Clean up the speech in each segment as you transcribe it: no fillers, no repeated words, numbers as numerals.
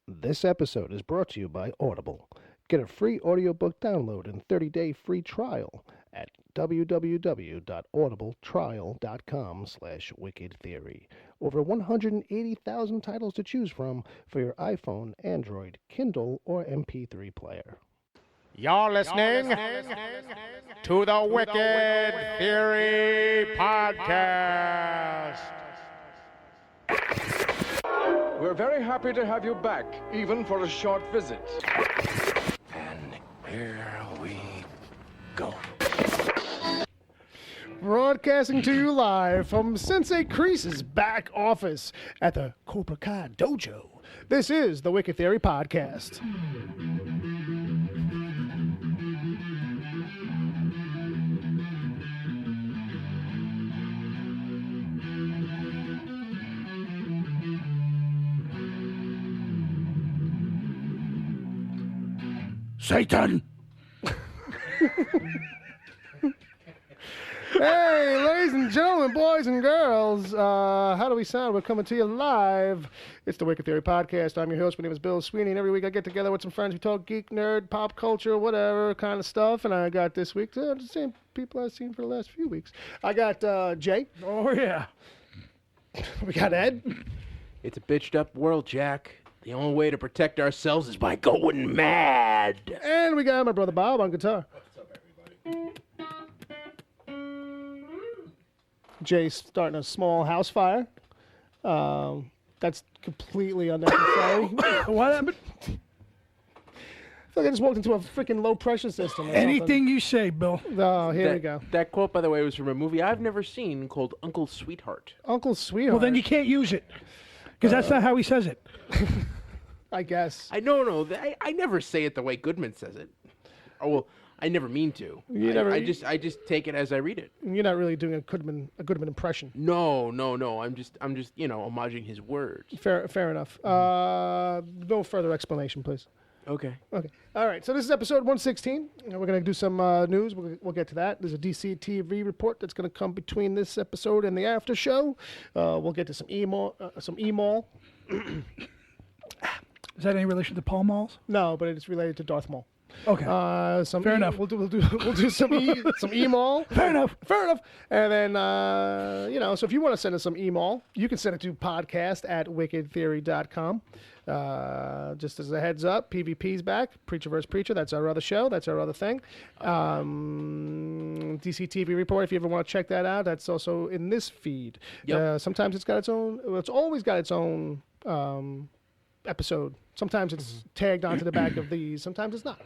This episode is brought to you by Audible. Get a free audiobook download and 30-day free trial at www.audibletrial.com/wickedtheory. Over 180,000 titles to choose from for your iPhone, Android, Kindle, or MP3 player. You're listening to the Wicked Theory Podcast. We're very happy to have you back, even for a short visit. And here we go. Broadcasting to you live from Sensei Kreese's back office at the Cobra Kai Dojo. This is the Wicked Theory Podcast. Satan! Hey, ladies and gentlemen, boys and girls, how do we sound? We're coming to you live. It's the Wicked Theory Podcast. I'm your host. My name is Bill Sweeney, and every week I get together with some friends. We talk geek, nerd, pop culture, whatever kind of stuff. And I got this week the same people I've seen for the last few weeks. I got Jay. Oh, yeah. We got Ed. It's a bitched up world, Jack. The only way to protect ourselves is by going mad. And we got my brother Bob on guitar. What's up, everybody? Jay's starting a small house fire. That's completely unnecessary. What happened? I feel like I just walked into a freaking low pressure system. Or Anything you say, Bill. something. Oh, here we go. That quote, by the way, was from a movie I've never seen called Uncle Sweetheart. Uncle Sweetheart. Well, then you can't use it. Because that's not how he says it. I guess. I never say it the way Goodman says it. Oh, well, I never mean to. I just take it as I read it. You're not really doing a Goodman impression. No. I'm just homaging his words. Fair enough. No further explanation, please. Okay. Okay. All right. So this is episode 116. We're going to do some news. We'll get to that. There's a DC TV report that's going to come between this episode and the after show. We'll get to some email. Is that any relation to Paul Malls? No, but it's related to Darth Maul. Okay. Fair enough. We'll do some email. Fair enough. And then so if you want to send us some email, you can send it to podcast@wickedtheory.com. Just as a heads up, PvP's back. Preacher vs. Preacher. That's our other show. That's our other thing. DC TV report. If you ever want to check that out, that's also in this feed. Yep. Sometimes it's got its own. Well, it's always got its own episode. Sometimes it's tagged onto the back of these. Sometimes it's not.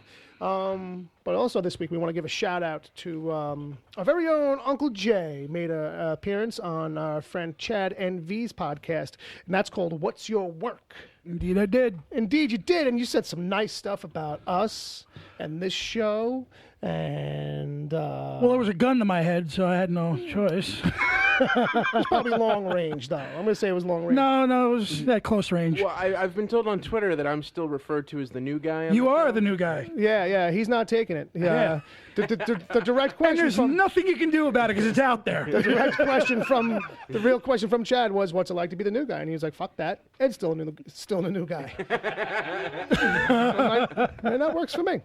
But also this week we want to give a shout out to our very own Uncle Jay. Made an appearance on our friend Chad NV's podcast, and that's called What's Your Work? Indeed, I did. Indeed, you did, and you said some nice stuff about us and this show. And Well, there was a gun to my head, so I had no choice. it's probably long range, though. I'm gonna say it was long range. No, it was at close range. Well, I've been told on Twitter that I'm still referred to as the new guy. On You the are show. the new guy. Yeah, he's not taking it. Yeah. The direct And question there's from nothing you can do about it because it's out there. the real question from Chad was, "What's it like to be the new guy?" And he was like, "Fuck that. Ed's still a new guy." And that works for me.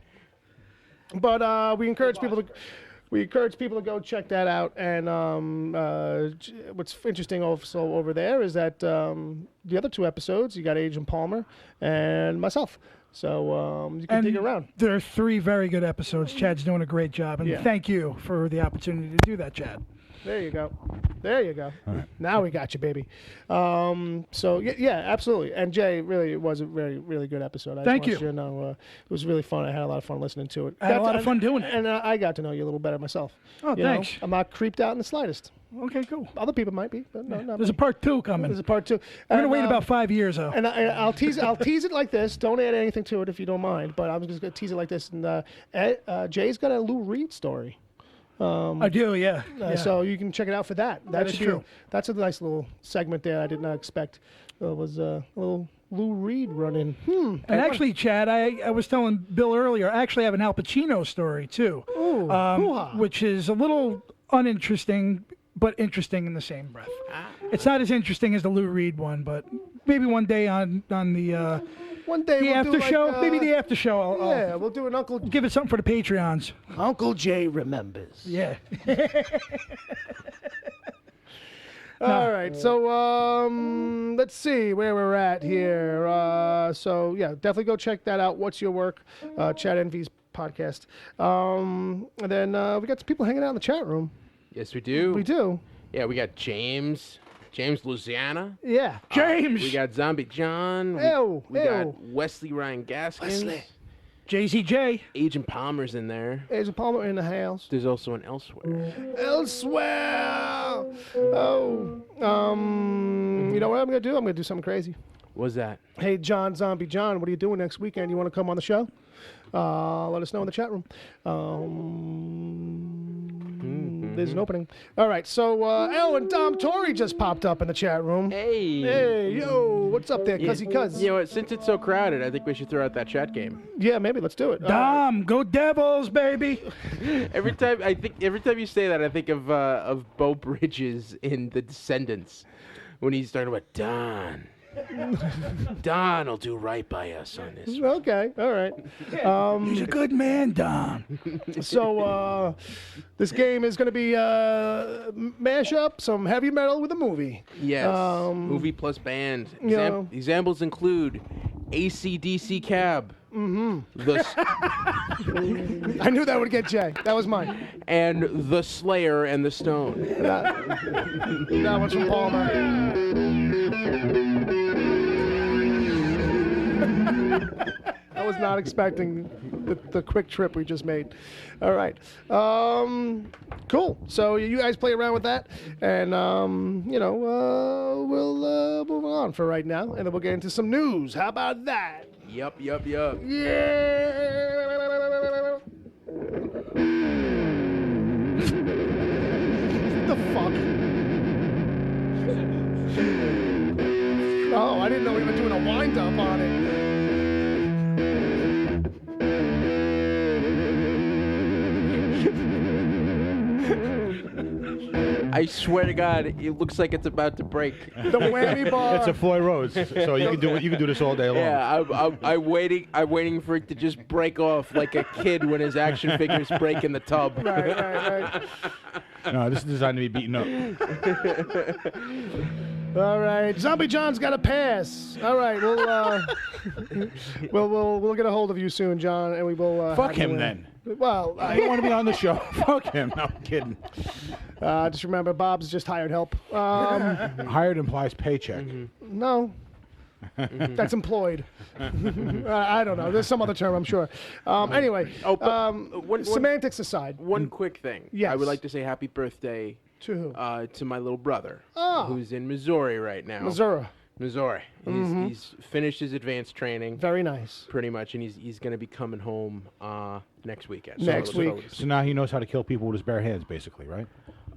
But we encourage people to go check that out. And what's interesting also over there is that the other two episodes, you got Agent Palmer and myself. So you can dig around. There are 3 very good episodes. Chad's doing a great job. And thank you for the opportunity to do that, Chad. There you go. All right. Now we got you, baby. So yeah, absolutely. And Jay, really, it was a very, really good episode. Thank you. It was really fun. I had a lot of fun listening to it. I had a lot of fun doing it. And I got to know you a little better myself. Oh, thanks. I'm not creeped out in the slightest. Okay, cool. Other people might be, but no, not There's a me. part 2 coming. There's a part 2. We're going to wait about 5 years, though. And I'll tease it like this. Don't add anything to it if you don't mind. But I'm just going to tease it like this. And Jay's got a Lou Reed story. I do, yeah. So you can check it out for that. That is true. That's a nice little segment there. I did not expect. It was a little Lou Reed run-in. And actually, Chad, I was telling Bill earlier, I actually have an Al Pacino story, too. Ooh, which is a little uninteresting, but interesting in the same breath. It's not as interesting as the Lou Reed one, but maybe one day on the One day the we'll after do like, show. Maybe the after show. We'll do an I'll give it something for the Patreons. Uncle Jay remembers. Yeah. All right, so let's see where we're at here. So yeah, definitely go check that out. What's Your Work? Chad Envy's podcast. And then we got some people hanging out in the chat room. Yes, we do. We do. Yeah, we got James Louisiana. Yeah. James. We got Zombie John. We got Wesley Ryan Gaskins. Wesley. JCJ. Agent Palmer's in there. Agent Palmer in the house. There's also an Elsewhere. Elsewhere. Oh. You know what I'm gonna do? I'm gonna do something crazy. What's that? Hey, Zombie John, what are you doing next weekend? You want to come on the show? Let us know in the chat room. There's an opening. All right, so and Dom Torrey just popped up in the chat room. Hey, yo, what's up there, cuzzy cuz? You know what? Since it's so crowded, I think we should throw out that chat game. Yeah, maybe let's do it. Dom, go Devils, baby! Every time you say that, I think of Bo Bridges in The Descendants when he's starting with Don. Don will do right by us on this. Okay, all right. He's a good man, Dom. So this game is going to be mash up some heavy metal with a movie. Yes, movie plus band. know. Examples include AC/DC Cab. Mm-hmm. The I knew that would get Jay. That was mine. And The Slayer and the Stone. That one's from Palmer. I was not expecting the quick trip we just made. All right. Cool. So you guys play around with that, and we'll move on for right now, and then we'll get into some news. How about that? Yup. Yeah. The fuck? Oh, I didn't know we were doing a wind up on it. I swear to God, it looks like it's about to break. The whammy bar. It's a Floyd Rose, so you can do this all day long. Yeah, I'm waiting for it to just break off like a kid when his action figures break in the tub. Right. No, this is designed to be beaten up. All right, Zombie John's got a pass. All right, we'll get a hold of you soon, John, and we will. Fuck him then. Well, I don't want to be on the show. Fuck him. No, I'm kidding. Just remember, Bob's just hired help. Hired implies paycheck. No. That's employed. I don't know. There's some other term, I'm sure. Anyway, semantics aside. One quick thing. Yes. I would like to say happy birthday To who? to my little brother, Oh. who's in Missouri right now. Missouri. He's finished his advanced training. Very nice. Pretty much, and he's going to be coming home next weekend. Next week. So now he knows how to kill people with his bare hands, basically, right?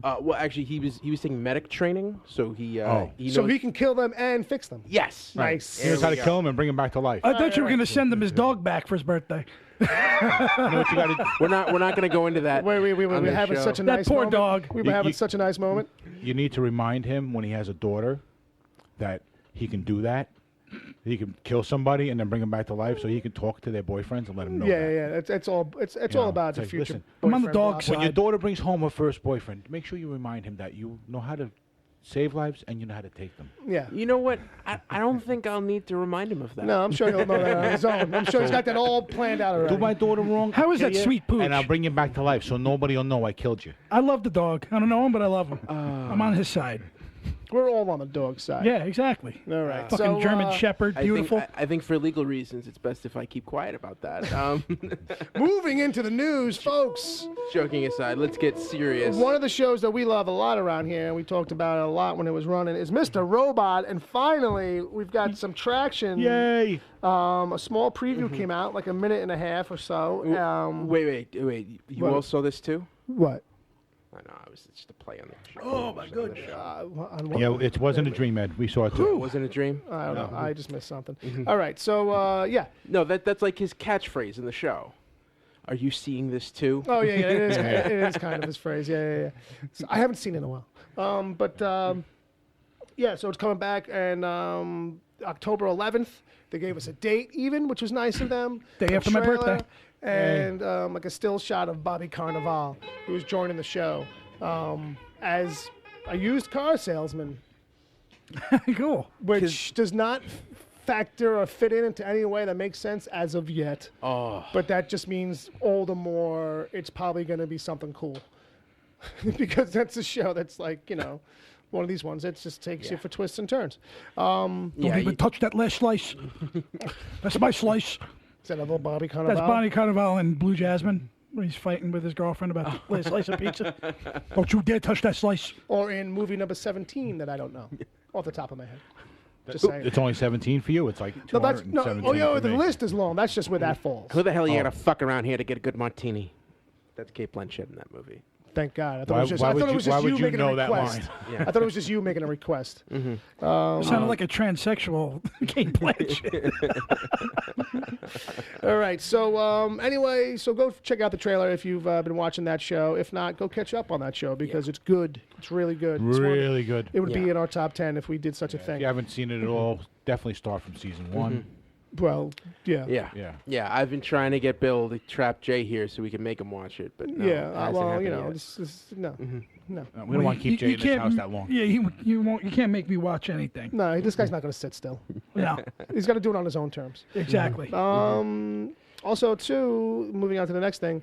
Well, actually, he was taking medic training, so he knows. So he can kill them and fix them. Yes. Nice. He knows how to kill him and bring him back to life. I thought you were going to send him his dog back for his birthday. You know what you got to We're not going to go into that. Wait. on We're this having show. such a That nice poor moment. dog. We were having such a nice moment. You need to remind him when he has a daughter that he can do that. He can kill somebody and then bring them back to life, so he can talk to their boyfriends and let them know. Yeah. It's all about the like, future. listen, I'm on the boyfriend dog block. side. When your daughter brings home her first boyfriend, make sure you remind him that you know how to save lives and you know how to take them. Yeah. You know what? I don't think I'll need to remind him of that. No, I'm sure he'll know that on his own. I'm sure he's got that all planned out already. Do my daughter wrong. How is kill that you, sweet pooch? And I'll bring you back to life, so nobody will know I killed you. I love the dog. I don't know him, but I love him. I'm on his side. We're all on the dog side. Yeah, exactly. All right. Fucking So, German Shepherd, beautiful. I think for legal reasons, it's best if I keep quiet about that. Moving into the news, folks. Joking aside, let's get serious. One of the shows that we love a lot around here, and we talked about it a lot when it was running, is Mr. Robot. And finally, we've got some traction. Yay! A small preview came out, like a minute and a half or so. Wait. You What? all saw this too? What? I know. It's just a play on the show. Oh, my goodness. Yeah, it wasn't a dream, Ed. We saw it too. It wasn't a dream? I don't know. I just missed something. All right. So, yeah. No, that's like his catchphrase in the show. Are you seeing this too? Oh, yeah. It is kind of his phrase. Yeah. So I haven't seen it in a while. Yeah, so it's coming back, and October 11th. They gave us a date even, which was nice of them. Day A after my trailer, birthday. And like a still shot of Bobby Carnival, who was joining the show as a used car salesman, Cool. which does not factor or fit into any way that makes sense as of yet. Oh. But that just means all the more it's probably going to be something cool. Because that's a show that's like, one of these ones that just takes you for twists and turns. Don't even touch that last slice. That's my slice. Is that a little Bobby Carnival? That's Bonnie Carnival and Blue Jasmine when he's fighting with his girlfriend about the last slice of pizza. Don't you dare touch that slice. Or in movie number 17 that I don't know off the top of my head. Just saying. It's only 17 for you. It's like No, that's 217. oh yeah, for the me. list is long. That's just where that falls. Who the hell you gotta fuck around here to get a good martini? That's Kate Blanchett in that movie. Thank God. I thought Why- it was just, why I thought would it was you- just why you would you making a know that request. line? Yeah. I thought it was just you making a request. Sounded like a transsexual Kate Blanchett. All right. So anyway, so go check out the trailer if you've been watching that show. If not, go catch up on that show because it's good. It's really good. It's one- Really good. It would be Yeah. in our top 10 if we did such a If thing. you haven't seen it at all, definitely start from season 1. Well, yeah. Yeah. Yeah. I've been trying to get Bill to trap Jay here so we can make him watch it, but no, Yeah. it hasn't Well, happened no. yet. This no. No. We don't want to keep Jay in this house that long. Yeah, you won't. You can't make me watch anything. No, this guy's not going to sit still. No, He's got to do it on his own terms. exactly. Also, too, moving on to the next thing,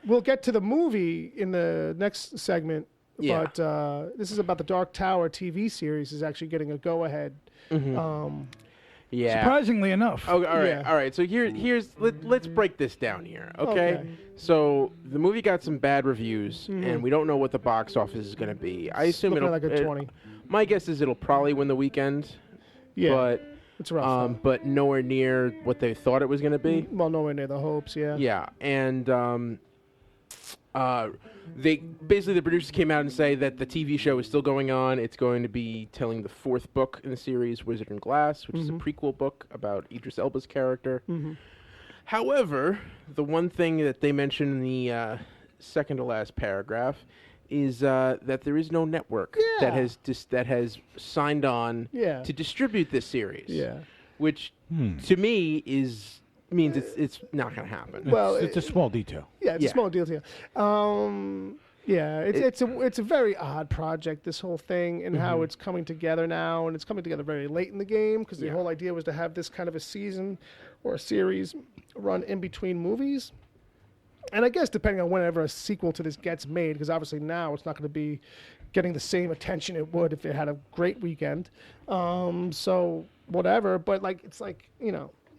we'll get to the movie in the next segment, Yeah. but this is about the Dark Tower TV series is actually getting a go-ahead. Yeah. Surprisingly enough. Oh, all right, Yeah. all right. So let's break this down here, okay? Okay. So the movie got some bad reviews, and we don't know what the box office is going to be. I assume looking it'll at like a 20. My guess is it'll probably win the weekend, Yeah, but it's rough. but nowhere near what they thought it was going to be. Well, nowhere near the hopes, yeah. Yeah, and they basically the producers came out and say that the TV show is still going on. It's going to be telling the 4th book in the series, Wizard and Glass, which is a prequel book about Idris Elba's character. However, the one thing that they mentioned in the second to last paragraph is that there is no network that has signed on Yeah. to distribute this series. Yeah. Which to me means it's not going to happen. Well, It's a small detail. Yeah, it's Yeah. a small deal to you. Yeah, it's a very odd project, this whole thing, and how it's coming together now, and it's coming together very late in the game, because the whole idea was to have this kind of a season or a series run in between movies. And I guess depending on whenever a sequel to this gets made, because obviously now it's not going to be getting the same attention it would if it had a great weekend. So whatever, but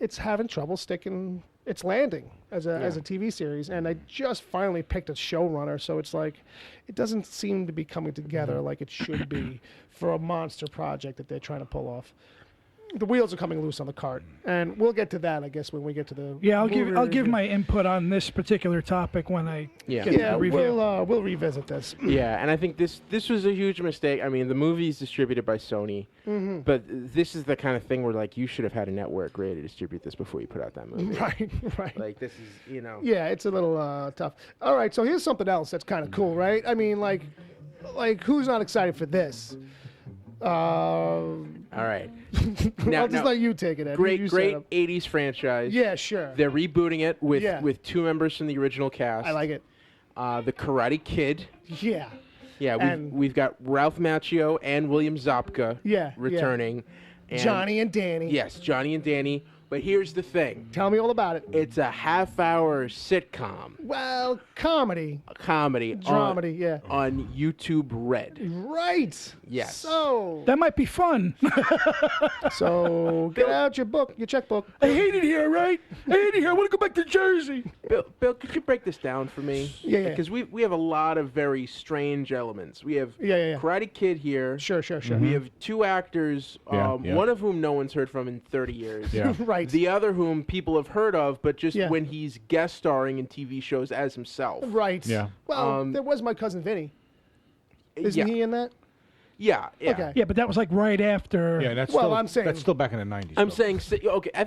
it's having trouble sticking its landing as a TV series, and I just finally picked a showrunner, so it's like it doesn't seem to be coming together like it should be for a monster project that they're trying to pull off. The wheels are coming loose on the cart, and we'll get to that, I guess, when we get to the Yeah, movie I'll give review. my input on this particular topic when I Yeah. get to Yeah, the review. we'll revisit this. Yeah, and I think this was a huge mistake. I mean, the movie's distributed by Sony, but this is the kind of thing where like you should have had a network ready to distribute this before you put out that movie. Right. Like this is, Yeah, it's a little tough. All right, so here's something else that's kind of cool, right? I mean, like who's not excited for this? All right. I'll just let you take it, Ed. Great, You great set up. 80s franchise. Yeah, sure. They're rebooting it with Yeah. with 2 members from the original cast. I like it. The Karate Kid. Yeah. Yeah, And- we've got Ralph Macchio and William Zabka Yeah, returning. And Johnny and Danny. Yes, Johnny and Danny. But here's the thing. Tell me all about it. It's a half-hour sitcom, Well, comedy. a comedy, Dramedy, yeah. on YouTube Red. Right. Yes. So That might be fun. get out your checkbook. I hate it here, right? I hate it here. I want to go back to Jersey. Bill, could you break this down for me? Yeah, yeah. Because we have a lot of very strange elements. We have Yeah. Karate Kid here. Sure. We have 2 actors, Yeah. one of whom no one's heard from in 30 years. Yeah. Right. The other whom people have heard of, but just Yeah. when he's guest starring in TV shows as himself. Right. Yeah. Well, there was My Cousin Vinny. Isn't yeah. he in that? Yeah. Okay. Yeah, but that was like right after. Yeah, that's Well, still, I'm saying- that's still back in the 90s. I'm though. saying, okay, I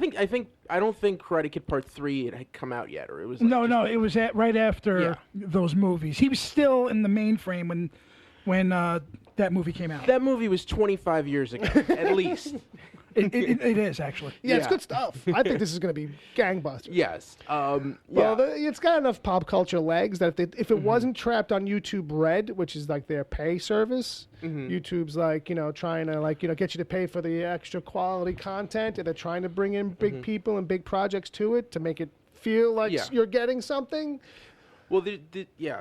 don't think Karate Kid Part 3 had come out yet, or it was like No, it was right after Yeah. those movies. He was still in the mainframe when that movie came out. That movie was 25 years ago, at least. It is, actually. Yeah, it's Yeah. good stuff. I think this is going to be gangbusters. Yes. Well, Yeah. it's got enough pop culture legs that if it wasn't trapped on YouTube Red, which is like their pay service, YouTube's like, trying to get you to pay for the extra quality content, and they're trying to bring in big people and big projects to it to make it feel like you're getting something. Well,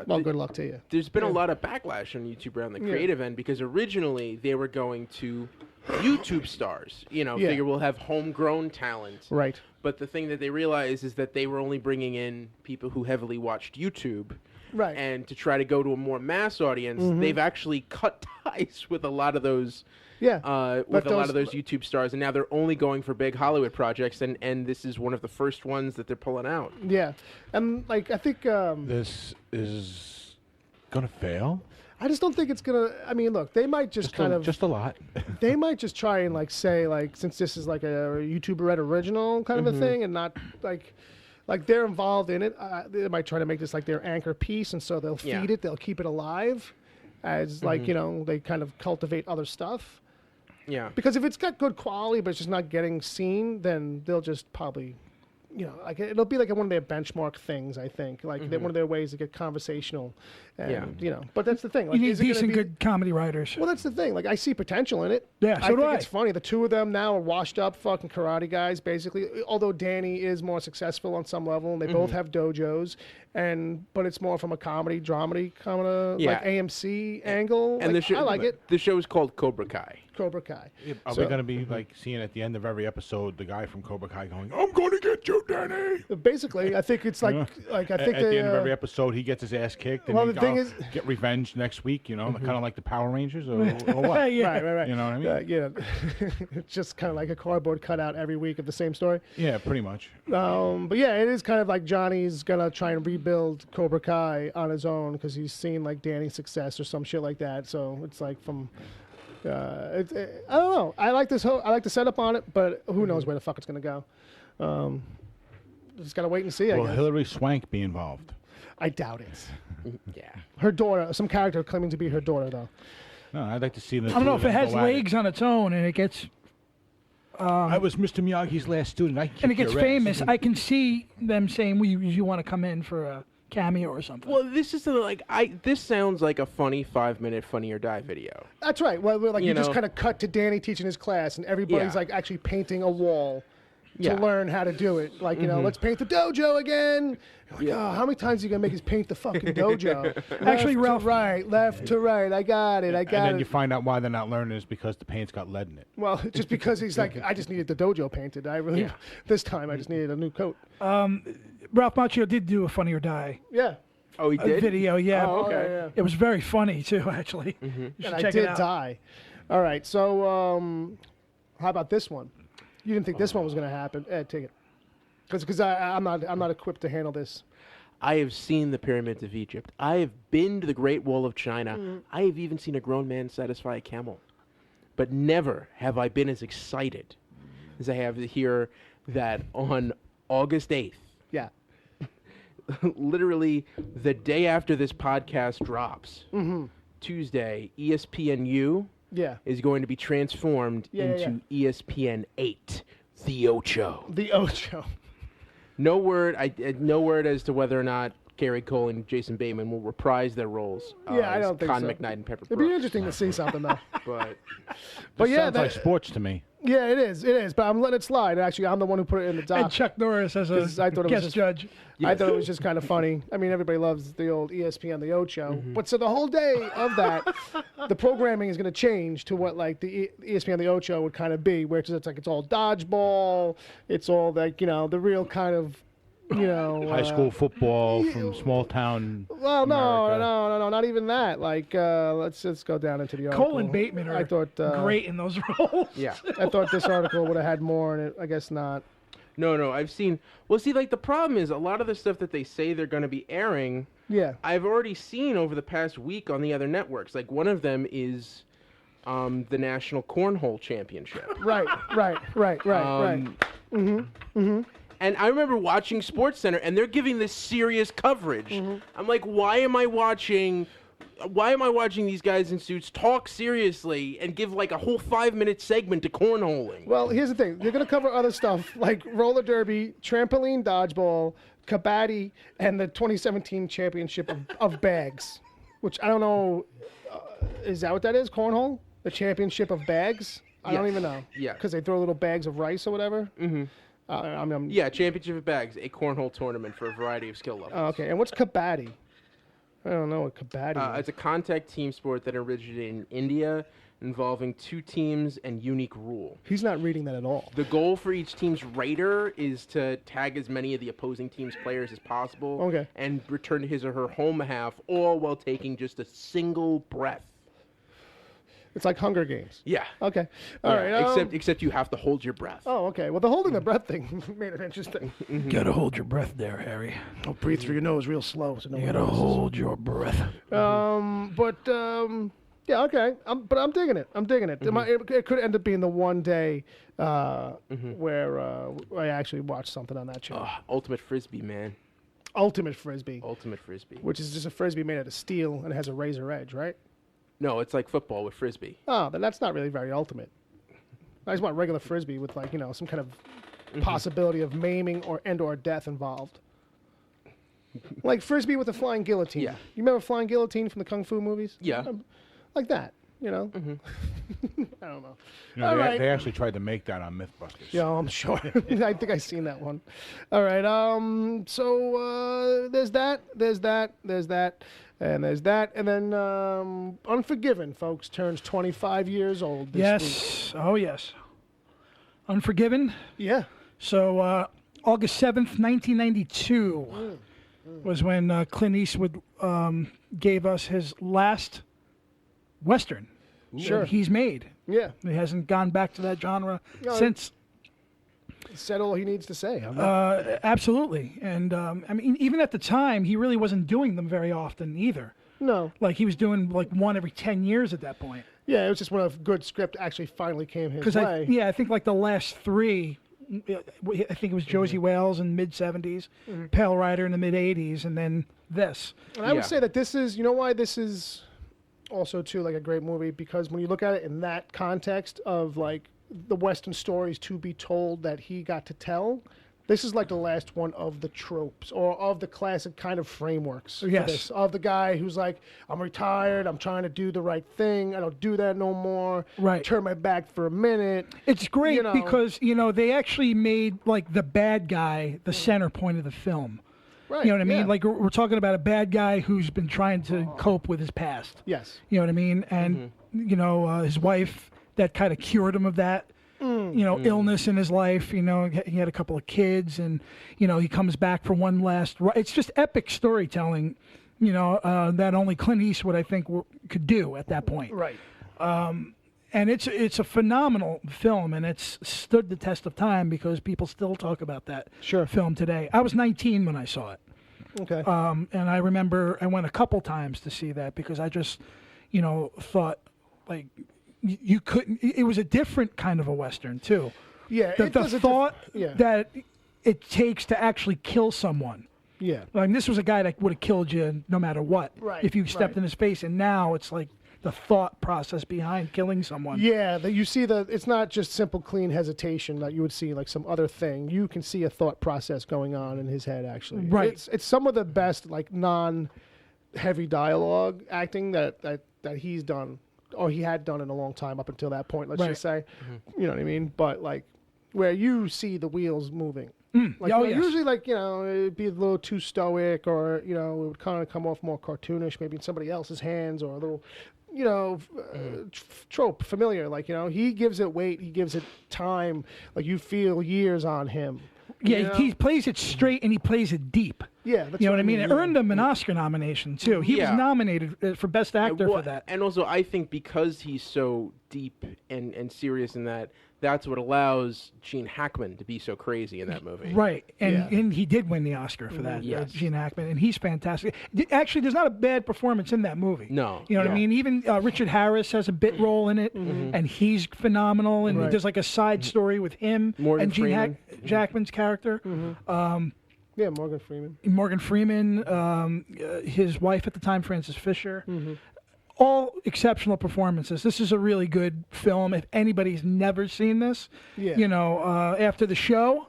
Well, good luck to you. There's been a lot of backlash on YouTube around the creative end because originally they were going to YouTube stars. Figure we'll have homegrown talent. Right. But the thing that they realized is that they were only bringing in people who heavily watched YouTube. Right. And to try to go to a more mass audience, they've actually cut ties with a lot of those. With a lot of those YouTube stars, and now they're only going for big Hollywood projects, and this is one of the first ones that they're pulling out. Yeah, and I think This is gonna fail. I just don't think it's gonna. I mean, look, they might just Just a lot. they might just try and say since this is like a YouTube Red original kind of a thing, and not like they're involved in it. They might try to make this like their anchor piece, and so they'll feed it. They'll keep it alive, as they kind of cultivate other stuff. Yeah. Because if it's got good quality but it's just not getting seen, then they'll just probably, it'll be like one of their benchmark things, I think. Like one of their ways to get conversational. And, but that's the thing. Like, You need is it gonna decent, be- good comedy writers. Well, that's the thing. Like, I see potential in it. Yeah, so do think I. it's funny. The two of them now are washed up fucking karate guys, basically. Although Danny is more successful on some level, and they both have dojos, but it's more from a comedy, dramedy kind of like AMC angle. And Like, I like it. The show is called Cobra Kai. Cobra Kai. Are we gonna be seeing at the end of every episode the guy from Cobra Kai going, "I'm gonna get you, Danny"? Basically, I think it's I think at they, the end of every episode, he gets his ass kicked, and well, he the thing go, is- get revenge next week. Kind of like the Power Rangers, or what? Yeah. Right. You know what I mean? It's just kind of like a cardboard cutout every week of the same story. Yeah, pretty much. But yeah, it is kind of like Johnny's gonna try and rebuild Cobra Kai on his own because he's seen like Danny's success or some shit like that. So it's like from. I don't know. I like the setup on it, but who knows where the fuck it's gonna go. Just gotta wait and see. I Will guess. Hilary Swank be involved? I doubt it. Yeah. Her daughter, some character claiming to be her daughter, though. No, I'd like to see them. I don't know if it has legs on its own and it gets I was Mr. Miyagi's last student. and it gets famous. I can see them saying, "You want to come in for a cameo or something?" Well, this is this sounds like a funny 5-minute Funny or Die video. That's right. Well, like you just know? kind of cut to Danny teaching his class, and everybody's Yeah. like actually painting a wall to Yeah. learn how to do it. Like let's paint the dojo again. You're like, oh, how many times are you gonna make us paint the fucking dojo? Actually, Left Ralph- to right, left to right. I got it. And got then it. you find out why they're not learning is because the paint's got lead in it. Well, just because he's like, I just needed the dojo painted. I really this time I just needed a new coat. Ralph Macchio did do a Funny or Die Yeah. Oh, he did? video. Yeah. Oh, okay. Yeah. It was very funny too, actually. You should And I check did it out. die. All right. So how about this one? You didn't think this one was gonna happen? Ed, take it. Because I'm not equipped to handle this. I have seen the pyramids of Egypt. I have been to the Great Wall of China. I have even seen a grown man satisfy a camel. But never have I been as excited as I have to hear that on August 8th, Yeah. literally the day after this podcast drops, Tuesday, ESPNU Yeah. is going to be transformed into ESPN 8, The Ocho. The Ocho. No word as to whether or not Gary Cole and Jason Bateman will reprise their roles. Yeah, I as don't think Con so. McKnight and Pepper It'd be Brooks. interesting to see something though. But But yeah, Sounds like sports to me. yeah, it is. It is. But I'm letting it slide. Actually, I'm the one who put it in the And doc. Chuck Norris as 'Cause a I thought it was guest just- judge. I thought it was just kind of funny. I mean, everybody loves the old ESPN The Ocho. But so the whole day of that, the programming is going to change to what like the ESPN The Ocho would kind of be, where it's like it's all dodgeball. It's all like the real kind of High school football from small town. Well, no, America. not even that. Like, let's just go down into the article. Cole and Bateman are I thought, great in those roles. yeah. I thought this article would have had more in it. I guess not. No, I've seen. Well, see, like the problem is a lot of the stuff that they say they're going to be airing, Yeah. I've already seen over the past week on the other networks. Like one of them is the National Cornhole Championship. Right. And I remember watching SportsCenter, and they're giving this serious coverage. I'm like, why am I watching why am I watching these guys in suits talk seriously and give like a whole 5-minute segment to cornholing? Well, here's the thing. You're going to cover other stuff like roller derby, trampoline dodgeball, kabaddi, and the 2017 championship of bags, which I don't know. Is that what that is? Cornhole? The championship of bags? I don't even know. Yeah. Because they throw little bags of rice or whatever? Mm-hmm. Yeah, championship of bags, a cornhole tournament for a variety of skill levels. Okay, and what's kabaddi? I don't know what kabaddi is. It's a contact team sport that originated in India, involving 2 teams and unique rule. He's not reading that at all. The goal for each team's raider is to tag as many of the opposing team's players as possible. Okay. And return to his or her home half, all while taking just a single breath. It's like Hunger Games. Yeah. Okay. All right. Except you have to hold your breath. Oh, okay. Well, the holding the breath thing made it interesting. Gotta hold your breath there, Harry. Oh, breathe through your nose real slow. So no You one gotta notices. hold your breath. Yeah, okay. But I'm digging it. It could end up being the one day where I actually watched something on that channel. Ultimate Frisbee, man. Ultimate Frisbee, Ultimate Frisbee. which is just a Frisbee made out of steel and it has a razor edge, right? No, it's like football with Frisbee. Oh, then that's not really very ultimate. I just want regular Frisbee with some kind of possibility of maiming or death involved. Like Frisbee with a flying guillotine. Yeah. You remember Flying Guillotine from the Kung Fu movies? Yeah. Like that, I don't know. No, All they, right. they actually tried to make that on MythBusters. Yeah, I'm sure. I think I've seen that one. All right. So there's that, and there's that. And then Unforgiven, folks, turns 25 years old this week. Oh, yes. Unforgiven. Yeah. So August 7th, 1992 was when Clint Eastwood gave us his last Western Sure. that he's made. Yeah. He hasn't gone back to that genre No, since. Said all he needs to say. Absolutely. And, I mean, even at the time, he really wasn't doing them very often either. No. Like, he was doing, like, one every 10 years at that point. Yeah, it was just when a good script actually finally came his way. I think, like, the last 3, I think it was Josie Wales in mid-'70s, Pale Rider in the mid-'80s, and then this. And I would say that this is, why this is also, too, like a great movie? Because when you look at it in that context of, like, the Western stories to be told that he got to tell, this is like the last one of the tropes or of the classic kind of frameworks. Yes. For this, of the guy who's like, I'm retired, I'm trying to do the right thing, I don't do that no more. Right. Turn my back for a minute. It's great You know. because, they actually made, like, the bad guy the center point of the film. Right. You know what I mean? yeah. Like, we're talking about a bad guy who's been trying to cope with his past. Yes. You know what I mean? And, his wife, that kind of cured him of that, illness in his life. He had a couple of kids and, he comes back for one last... It's just epic storytelling, that only Clint Eastwood, I think, could do at that point. Right. And it's a phenomenal film, and it's stood the test of time because people still talk about that film today. I was 19 when I saw it. Okay. And I remember I went a couple times to see that because I just, thought, like, you couldn't... It was a different kind of a Western, too. Yeah. The thought yeah. that it takes to actually kill someone. Yeah. Like, this was a guy that would have killed you no matter what if you stepped in his face, and now it's like the thought process behind killing someone. Yeah, that you see it's not just simple, clean hesitation that you would see like some other thing. You can see a thought process going on in his head, actually. Right. It's some of the best like non-heavy dialogue acting that he's done, or he had done in a long time up until that point. Let's just say, you know what I mean. But like where you see the wheels moving. Like usually, like it'd be a little too stoic, or it would kind of come off more cartoonish, maybe in somebody else's hands, or a little, trope, familiar. Like he gives it weight, he gives it time. Like you feel years on him. Yeah, he plays it straight and he plays it deep. Yeah, that's you know what I mean. It Yeah. earned him an Oscar nomination too. He was nominated for Best Actor for that. And also, I think because he's so deep and serious in that, that's what allows Gene Hackman to be so crazy in that movie. Right, and he did win the Oscar for that, Gene Hackman, and he's fantastic. Actually, there's not a bad performance in that movie. No. You know what I mean? Even Richard Harris has a bit role in it, and he's phenomenal, and there's like a side story with him Morgan and Gene Freeman. Jackman's character. Yeah, Morgan Freeman. His wife at the time, Frances Fisher. All exceptional performances. This is a really good film. If anybody's never seen this, after the show,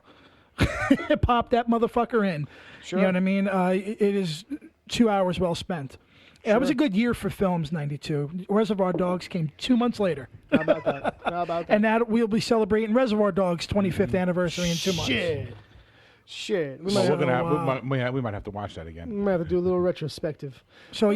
pop that motherfucker in. Sure. You know what I mean? It is 2 hours well spent. That was a good year for films, 92. Reservoir Dogs came 2 months later. How about that? And that we'll be celebrating Reservoir Dogs' 25th anniversary in 2 months. Shit. We might have to watch that again. We might have to do a little retrospective. So,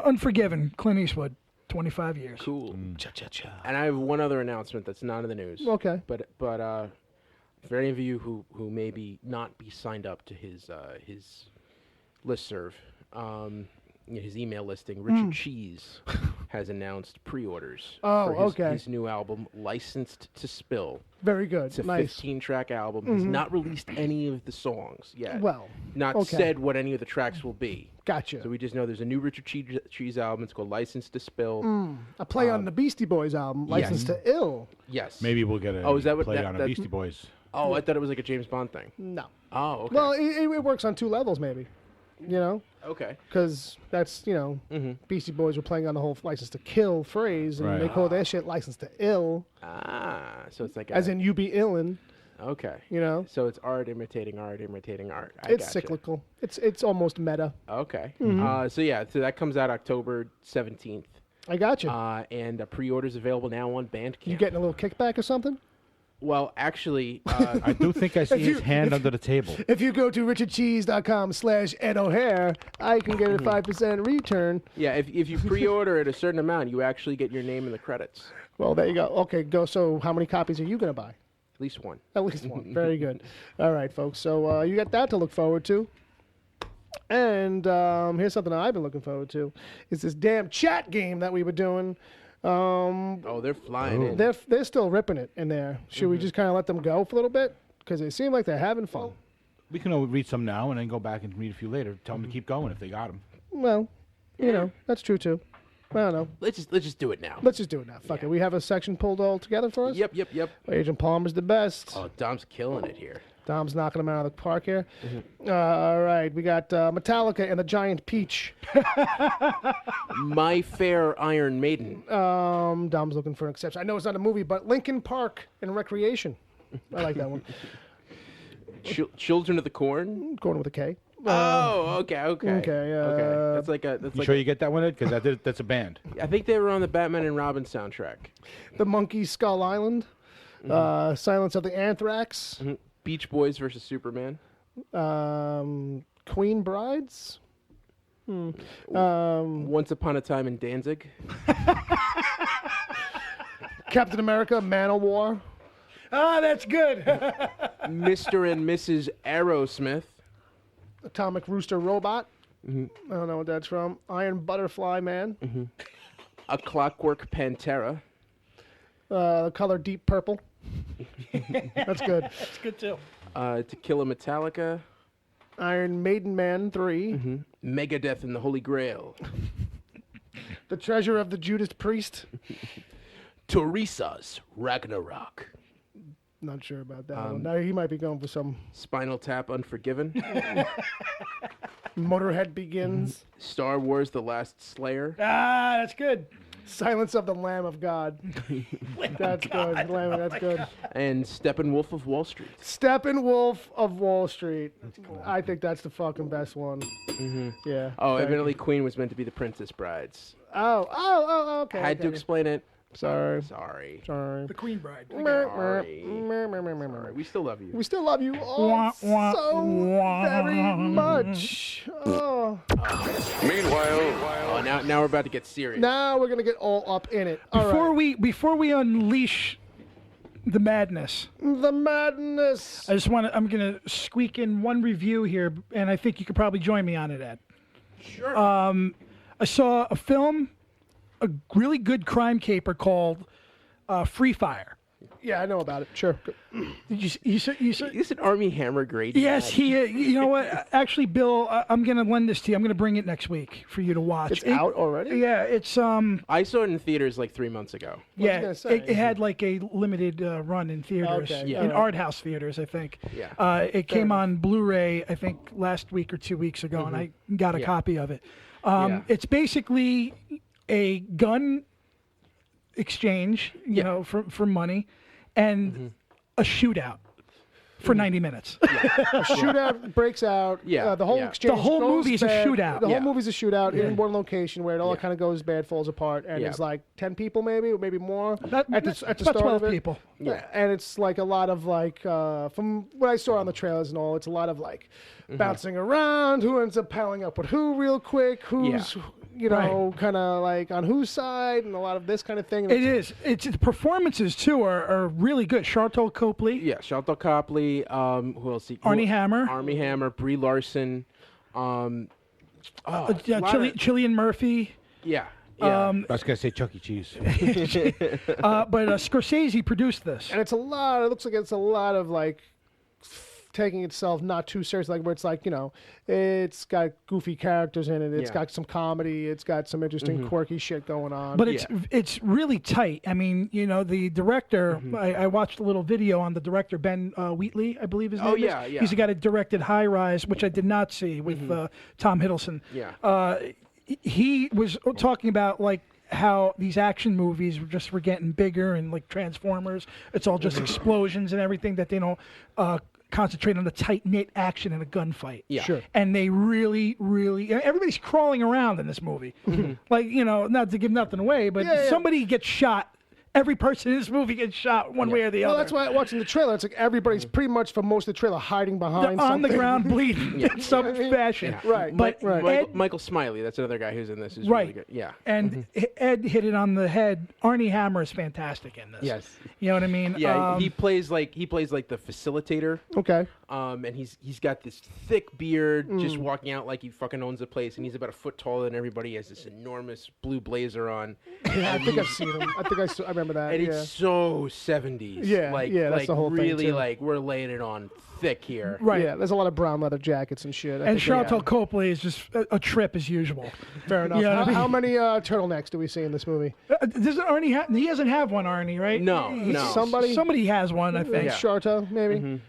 Unforgiven, Clint Eastwood, 25 years. Cool. And I have one other announcement that's not in the news. Okay. But for any of you who maybe not be signed up to his listserv, his email listing, Richard Cheese has announced pre-orders for his new album, Licensed to Spill. Very good. It's a nice. 15-track album. He's not released any of the songs yet. Well, not said what any of the tracks will be. Gotcha. So we just know there's a new Richard Cheese album. It's called Licensed to Spill. A play on the Beastie Boys album, Licensed to Ill. Yes. Maybe we'll get a is that what play on a Beastie Boys. Oh, I thought it was like a James Bond thing. No. Oh, okay. Well, it works on two levels, maybe. Okay. Because that's, Beastie Boys were playing on the whole License to Kill phrase, and they call that shit License to Ill. So it's like as in you be illin'. Okay. So it's art imitating art imitating art. It's cyclical. It's almost meta. Okay. So that comes out October 17th. I gotcha. And pre-orders available now on Bandcamp. You getting a little kickback or something? Well, actually, I do think I see his hand under the table. If you go to richardcheese.com/Ed O'Hare, I can get a 5% return. Yeah, if you pre-order at a certain amount, you actually get your name in the credits. Well, there you go. Okay, go. So how many copies are you going to buy? At least one. At least one. Very good. All right, folks. So you got that to look forward to. And here's something that I've been looking forward to. It's this damn chat game that we were doing. They're flying in. They're still ripping it in there. Should we just kind of let them go for a little bit? Because they seem like they're having fun. We can read some now and then go back and read a few later. Tell them to keep going if they got them. Well, that's true too. I don't know. Let's just do it now. Let's just do it now. Fuck it. We have a section pulled all together for us? Yep. Agent Palmer's the best. Oh, Dom's killing it here. Dom's knocking them out of the park here. All right. We got Metallica and the Giant Peach. My Fair Iron Maiden. Dom's looking for an exception. I know it's not a movie, but Lincoln Park and Recreation. I like that one. Children of the Corn? Going with a K. Okay. Okay. That's You sure you get that one, Ed? Because that's a band. I think they were on the Batman and Robin soundtrack. The Monkey Skull Island. Silence of the Anthrax. Beach Boys versus Superman. Queen Brides. Once Upon a Time in Danzig. Captain America, Man of War. Ah, that's good. Mr. and Mrs. Aerosmith. Atomic Rooster Robot. I don't know what that's from. Iron Butterfly Man. A Clockwork Pantera. The color Deep Purple. That's good. That's good too. To Kill a Metallica. Iron Maiden Man 3. Megadeth and the Holy Grail. The Treasure of the Judas Priest. Teresa's Ragnarok. Not sure about that one. Now he might be going for some. Spinal Tap Unforgiven. Motorhead Begins. Star Wars The Last Slayer. Ah, that's good. Silence of the Lamb of God. That's good. That's good. And Steppenwolf of Wall Street. Steppenwolf of Wall Street. I think that's the fucking best one. Yeah. Oh, evidently Queen was meant to be the Princess Brides. Oh, okay. I had to explain it. Sorry. The Queen Bride. Sorry. We still love you. We still love you all so very much. Oh. Meanwhile, now we're about to get serious. Now we're gonna get all up in it. All right. Before we unleash the madness, I'm gonna squeak in one review here, and I think you could probably join me on it, Ed. Sure. I saw a really good crime caper called Free Fire. Yeah, I know about it. Sure. Did you said Is an Army Hammer great? Yes, he. You know what? Actually, Bill, I'm going to lend this to you. I'm going to bring it next week for you to watch. It's out already? Yeah, it's I saw it in theaters like 3 months ago. yeah. gonna say? It had like a limited run in theaters, Okay, yeah. in art house theaters, I think. Yeah. It came on Blu-ray, I think, last week or 2 weeks ago, and I got a Yeah. copy of it. Yeah. It's basically a gun exchange, you know, for money, and a shootout for 90 minutes. A shootout breaks out. Yeah, The whole yeah. exchange. The whole goes movie's a bad. shootout. The Yeah. whole movie's a shootout in one location where it all Yeah. kind of goes bad, falls apart, and Yeah. it's like 10 people maybe, or maybe more. That- at the about start 12 of it. people. Yeah. And it's like a lot of like, from what I saw on the trailers and all, it's a lot of like bouncing around, who ends up piling up with who real quick, who's, you know, kind of like on whose side, and a lot of this kind of thing. And It is. It's the performances too are really good. Charlton Copley, Yeah, Shalto Copley. Who else? Armie Hammer. Armie Hammer. Brie Larson. Cillian Murphy. Yeah. Yeah. I was gonna say Chuck E. Cheese. But Scorsese produced this. And it's a lot. It looks like it's a lot of like taking itself not too seriously, like where it's like, you know, it's got goofy characters in it. It's Yeah. got some comedy. It's got some interesting, quirky shit going on. But it's really tight. I mean, you know, the director. I watched a little video on the director, Ben Wheatley, I believe his name is. yeah, yeah. He's the guy that directed High Rise, which I did not see with Tom Hiddleston. Yeah. He was talking about like how these action movies were getting bigger, and like Transformers, it's all just explosions and everything, that they don't concentrate on the tight knit action in a gunfight. Yeah. Sure. And they really, really, everybody's crawling around in this movie. Like, you know, not to give nothing away, but somebody gets shot. Every person in this movie gets shot one way or the well, other. that's why watching the trailer, it's like everybody's pretty much for most of the trailer hiding behind on the something. ground bleeding in some fashion. Right. But Michael Smiley. That's another guy who's in this. Is Right. Really good. Yeah. And Ed hit it on the head. Armie Hammer is fantastic in this. Yes. You know what I mean? Yeah. he plays like the facilitator. Okay. And he's got this thick beard, just walking out like he fucking owns the place, and he's about a foot taller than everybody. He has this enormous blue blazer on. Yeah, I think I've seen him. I remember that. And yeah. it's so 70s. Yeah, like, yeah, that's like the whole thing, really too. like we're laying it on thick here. Right. Yeah, there's a lot of brown leather jackets and shit. And Charlton Copley is just a trip as usual. Fair enough. You know what I mean? How many turtlenecks do we see in this movie? Doesn't Arnie he doesn't have one, Arnie, right? No, no. Somebody has one, I think. Yeah. Sharto, maybe.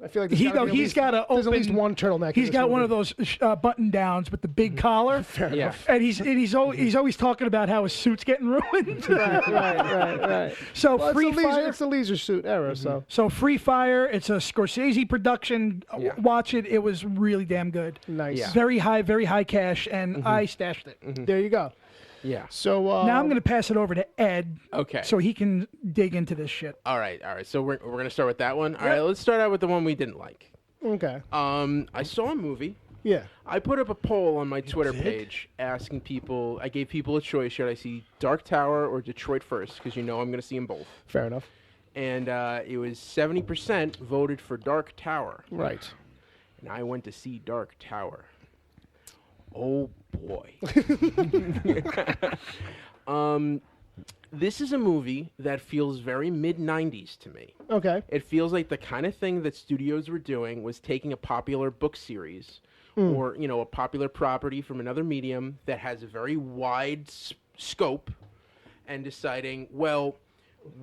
I feel like there's gotta be at He's least- got a there's at least open- one turtleneck. He's got one of those button downs with the big collar. Yeah. And he's always talking about how his suit's getting ruined. right. So Well, Free Fire. it's the leisure suit era, so So Free Fire, it's a Scorsese production. Yeah. Watch it. It was really damn good. nice. Yeah. Very high cash, and I stashed it. There you go. Yeah. So Now I'm going to pass it over to Ed. Okay. So he can dig into this shit. All right. So we're gonna start with that one. All right. Let's start out with the one we didn't like. okay. I saw a movie. Yeah. I put up a poll on my Twitter page asking people. I gave people a choice: should I see Dark Tower or Detroit first? Because I'm going to see them both. Fair enough. And it was 70% voted for Dark Tower, Right. and I went to see Dark Tower. Oh boy. This is a movie that feels very mid-90s to me. Okay. It feels like the kind of thing that studios were doing was taking a popular book series or, a popular property from another medium that has a very wide scope and deciding, well,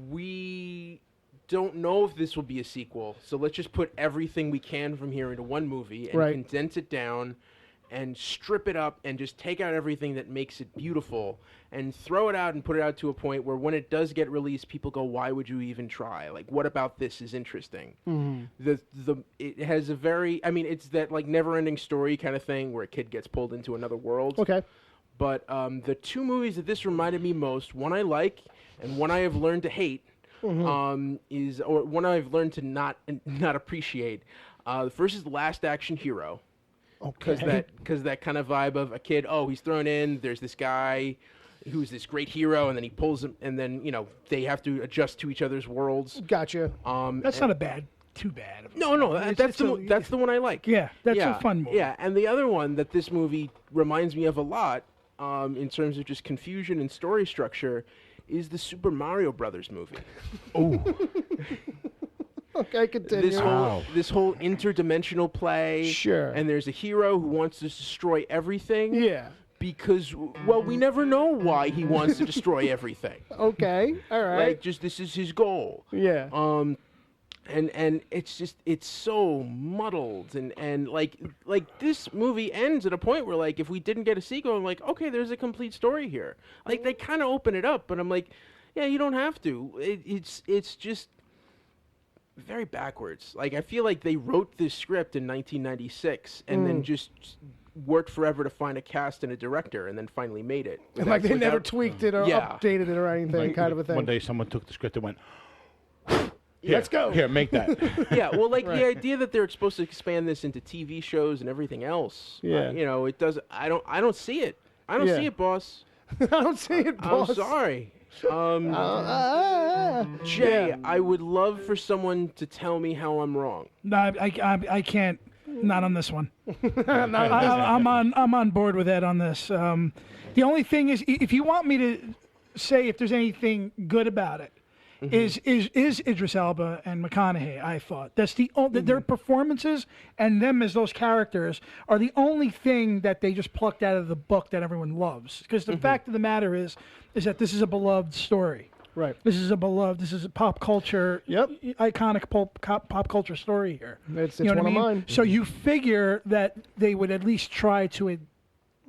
we don't know if this will be a sequel, so let's just put everything we can from here into one movie and Right. condense it down and strip it up and just take out everything that makes it beautiful and throw it out and put it out to a point where when it does get released, people go, why would you even try? Like, what about this is interesting? It has a very, it's that like never-ending story kind of thing where a kid gets pulled into another world. Okay. But the two movies that this reminded me most, one I like and one I have learned to hate, or one I've learned to not appreciate. The first is The Last Action Hero. Okay. Because that kind of vibe of a kid, he's thrown in, there's this guy who's this great hero, and then he pulls him, and then, they have to adjust to each other's worlds. Gotcha. That's not too bad. No, that's the one I like. Yeah, that's a fun movie. Yeah, and the other one that this movie reminds me of a lot, in terms of just confusion and story structure, is the Super Mario Brothers movie. Okay, continue. This whole interdimensional play. Sure. And there's a hero who wants to destroy everything. Yeah. Because, well, we never know why he wants to destroy everything. Okay, all right. Like, just this is his goal. Yeah. And it's so muddled and like this movie ends at a point where, like, if we didn't get a sequel, I'm like, okay, there's a complete story here. Like, they kind of open it up, but I'm like, yeah, you don't have to. It's just very backwards. Like, I feel like they wrote this script in 1996 and then just worked forever to find a cast and a director and then finally made it. Like they never tweaked it or updated it or anything, kind of a thing. One day someone took the script and went, let's go. Here, make that. Yeah, well, like the idea that they're supposed to expand this into TV shows and everything else. Yeah. You know, it does. I don't see it. I don't see it, boss. I don't see it, boss. I'm sorry. Jay, I would love for someone to tell me how I'm wrong. No, I can't. Not on this one. I'm on board with Ed on this. The only thing is, if you want me to say if there's anything good about it, is Idris Elba and McConaughey. I thought that's their performances and them as those characters are the only thing that they just plucked out of the book that everyone loves. Because the fact of the matter is that this is a beloved story. Right. This is a pop culture, iconic pop culture story here. It's you know one what I mean? of mine. So you figure that they would at least try to at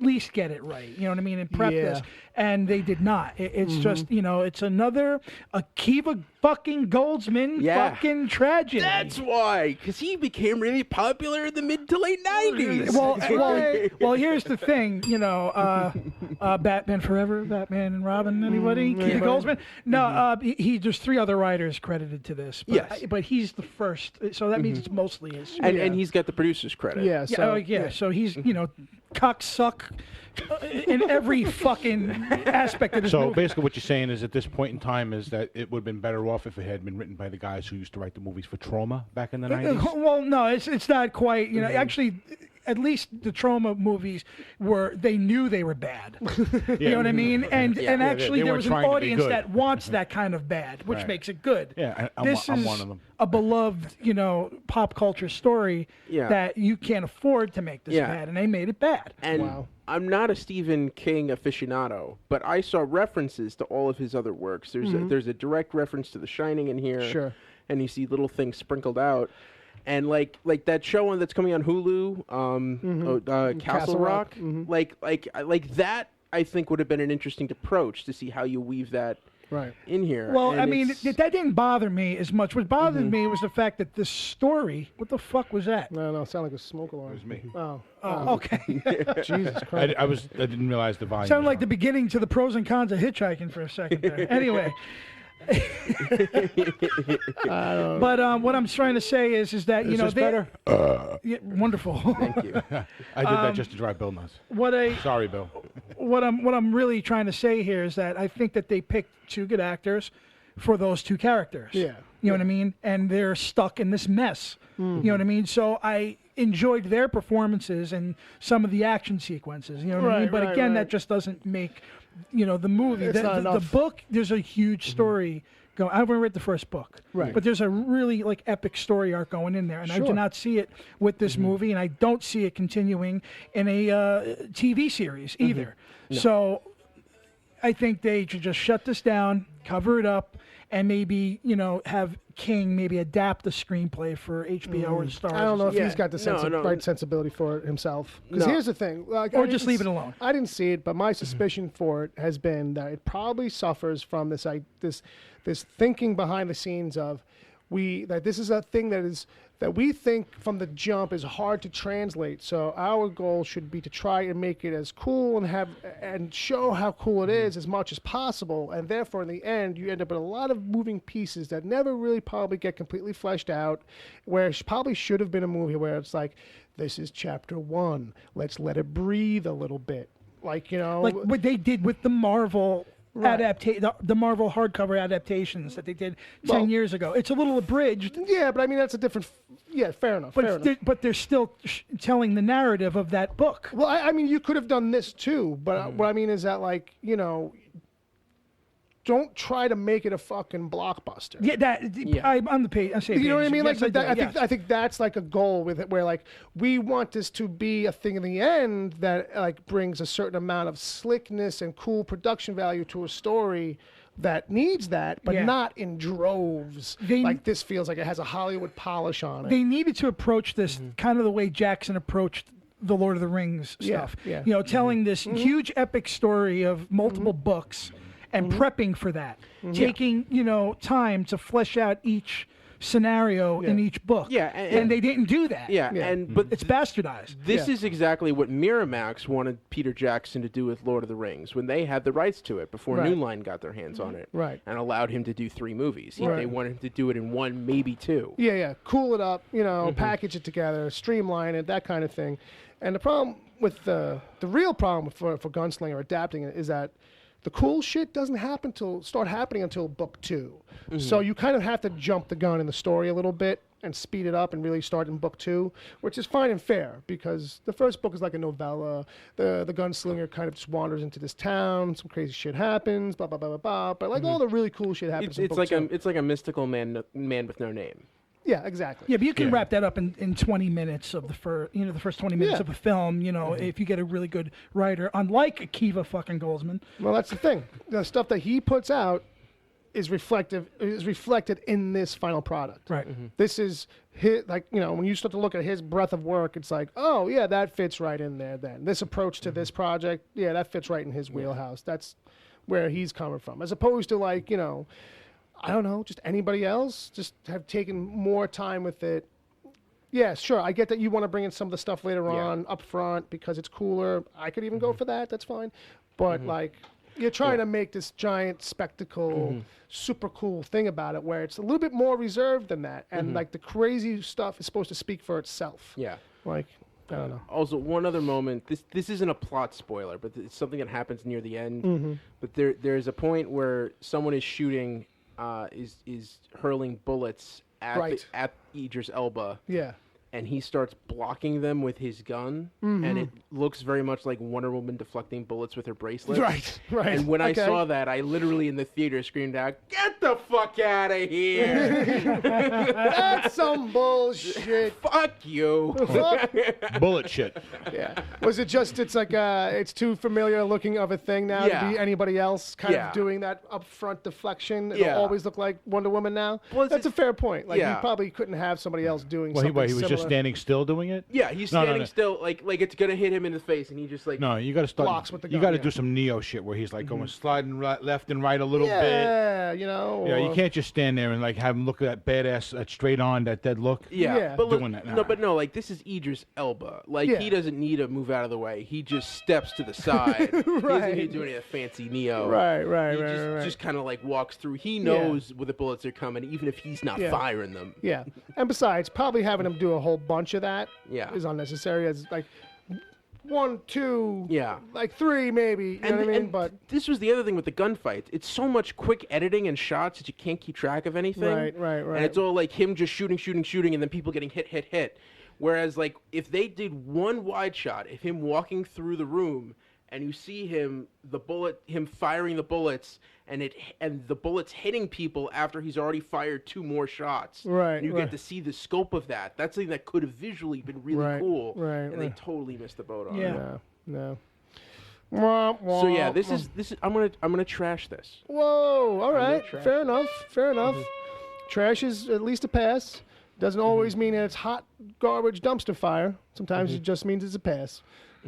least get it right. You know what I mean? And prep this. And they did not. It's just, it's another Akiva fucking Goldsman fucking tragedy. That's why. Because he became really popular in the mid to late 90s. Well, here's the thing. Batman Forever, Batman and Robin, anybody? Akiva Goldsman? No, there's 3 other writers credited to this. But, but he's the first. So that means it's mostly his. And he's got the producer's credit. Yeah. So, So he's, cocksuck in every fucking aspect of this movie. Basically what you're saying is at this point in time is that it would have been better off if it had been written by the guys who used to write the movies for Trauma back in the 90s? Well, no, it's not quite. Actually, at least the Trauma movies they knew they were bad. You know what I mean? And actually there was an audience that wants that kind of bad, which makes it good. Yeah, this I'm is one of them. A beloved, pop culture story that you can't afford to make this bad, and they made it bad. And I'm not a Stephen King aficionado, but I saw references to all of his other works. There's a direct reference to The Shining in here. Sure. And you see little things sprinkled out. And like that show that's coming on Hulu, Castle Rock, like that, I think would have been an interesting approach to see how you weave that in here. Well, and I mean, that didn't bother me as much. What bothered me was the fact that this story. What the fuck was that? No, it sounded like a smoke alarm. It was me. Oh, okay. Jesus Christ! I didn't realize the volume. Sounded like the beginning to the pros and cons of hitchhiking for a second there. Anyway. But what I'm trying to say is that Is this better? Wonderful. Thank you. I did that just to drive Bill nuts. Sorry, Bill. What I'm really trying to say here is that I think that they picked 2 good actors for those 2 characters. Yeah. You know what I mean? And they're stuck in this mess. You know what I mean? So I enjoyed their performances and some of the action sequences. You know what I mean? But again, that just doesn't make the movie. The book, there's a huge story going. I haven't read the first book, but there's a really epic story arc going in there, and I do not see it with this movie, and I don't see it continuing in a TV series either. No. So I think they should just shut this down, cover it up, and maybe have King maybe adapt the screenplay for HBO or Starz. I don't know if he's got the right sensibility for it himself. Because here's the thing. Or just leave it alone. I didn't see it, but my suspicion for it has been that it probably suffers from this thinking behind the scenes of that this is a thing that we think from the jump is hard to translate. So our goal should be to try and make it as cool and show how cool it is as much as possible. And therefore, in the end, you end up with a lot of moving pieces that never really probably get completely fleshed out, where it probably should have been a movie where it's like, this is chapter 1. Let's let it breathe a little bit. Like what they did with the Marvel the Marvel hardcover adaptations that they did 10 years ago. It's a little abridged. Yeah, but I mean, that's a different... Yeah, fair enough. But they're still telling the narrative of that book. Well, I mean, you could have done this too, but what I mean is that, don't try to make it a fucking blockbuster. Yeah, I'm on the page. You know what I mean? Yes, Like yes. I think that's like a goal with it, where like we want this to be a thing in the end that like brings a certain amount of slickness and cool production value to a story that needs that, but not in droves. Like this feels like it has a Hollywood polish on it. They needed to approach this kind of the way Jackson approached the Lord of the Rings stuff. Yeah. You know, telling this huge epic story of multiple books and prepping for that. Taking, you know, time to flesh out each scenario in each book. Yeah, and they didn't do that. But it's bastardized. This is exactly what Miramax wanted Peter Jackson to do with Lord of the Rings when they had the rights to it before New Line got their hands on it and allowed him to do 3 movies. They wanted him to do it in 1, maybe 2. Yeah. Cool it up, you know, package it together, streamline it, that kind of thing. And the problem with the real problem for Gunslinger adapting it is that the cool shit doesn't start happening until book 2. So you kind of have to jump the gun in the story a little bit and speed it up and really start in book 2, which is fine and fair because the first book is like a novella. The gunslinger kind of just wanders into this town, some crazy shit happens, blah blah blah blah blah. But like all the really cool shit happens in book 2. It's like a mystical man with no name. Yeah, exactly. Yeah, but you can wrap that up in 20 minutes of the first 20 minutes of a film, you know, if you get a really good writer, unlike Akiva fucking Goldsman. Well, that's the thing. The stuff that he puts out is reflected in this final product. Right. This is his, like, you know, when you start to look at his breadth of work, it's like, oh yeah, that fits right in there then. This approach to this project, yeah, that fits right in his wheelhouse. That's where he's coming from. As opposed to like, you know, I don't know, just anybody else just have taken more time with it. Yeah, sure. I get that you want to bring in some of the stuff later on up front because it's cooler. I could even go for that. That's fine. But like, you're trying to make this giant spectacle, super cool thing about it where it's a little bit more reserved than that. And like the crazy stuff is supposed to speak for itself. Yeah. Like, I don't know. Also, one other moment. This isn't a plot spoiler, but it's something that happens near the end. But there's a point where someone is shooting, is hurling bullets at Idris Elba. Yeah. And he starts blocking them with his gun, and it looks very much like Wonder Woman deflecting bullets with her bracelet. Right. And when I saw that, I literally in the theater screamed out, "Get the fuck out of here!" That's some bullshit. Fuck you. Bullet shit. Yeah. Was it just, it's like, it's too familiar looking of a thing now to be anybody else kind of doing that upfront deflection? It'll always look like Wonder Woman now? Well, that's a fair point. Like, you probably couldn't have somebody else doing something He was similar. just standing still doing it? Yeah, he's standing still, like it's gonna hit him in the face, and he just like... No, you got to start... blocks with the you gun, got to do some Neo shit where he's like going sliding left and right a little bit. Yeah, you know. Yeah, you can't just stand there and like have him look at that badass, that straight on, that dead look. Yeah. But doing that now. No, like this is Idris Elba. Like he doesn't need to move out of the way. He just steps to the side. He doesn't need to do any of the fancy Neo. Right. Just kind of like walks through. He knows where the bullets are coming, even if he's not firing them. Yeah. And besides, probably having him do a whole bunch of that is unnecessary. As like 1, 2, like 3 maybe. You know what I mean? But this was the other thing with the gunfight. It's so much quick editing and shots that you can't keep track of anything. Right. And it's all like him just shooting, and then people getting hit. Whereas like if they did one wide shot of him walking through the room and you see him firing the bullets and the bullets hitting people after he's already fired 2 more shots. Right. And you get to see the scope of that. That's something that could have visually been really cool. Right. And they totally missed the boat on it. Yeah. No. So yeah, this is I'm gonna trash this. Whoa, all right. trash Fair enough. Trash is at least a pass. Doesn't always mean that it's hot garbage dumpster fire. Sometimes it just means it's a pass.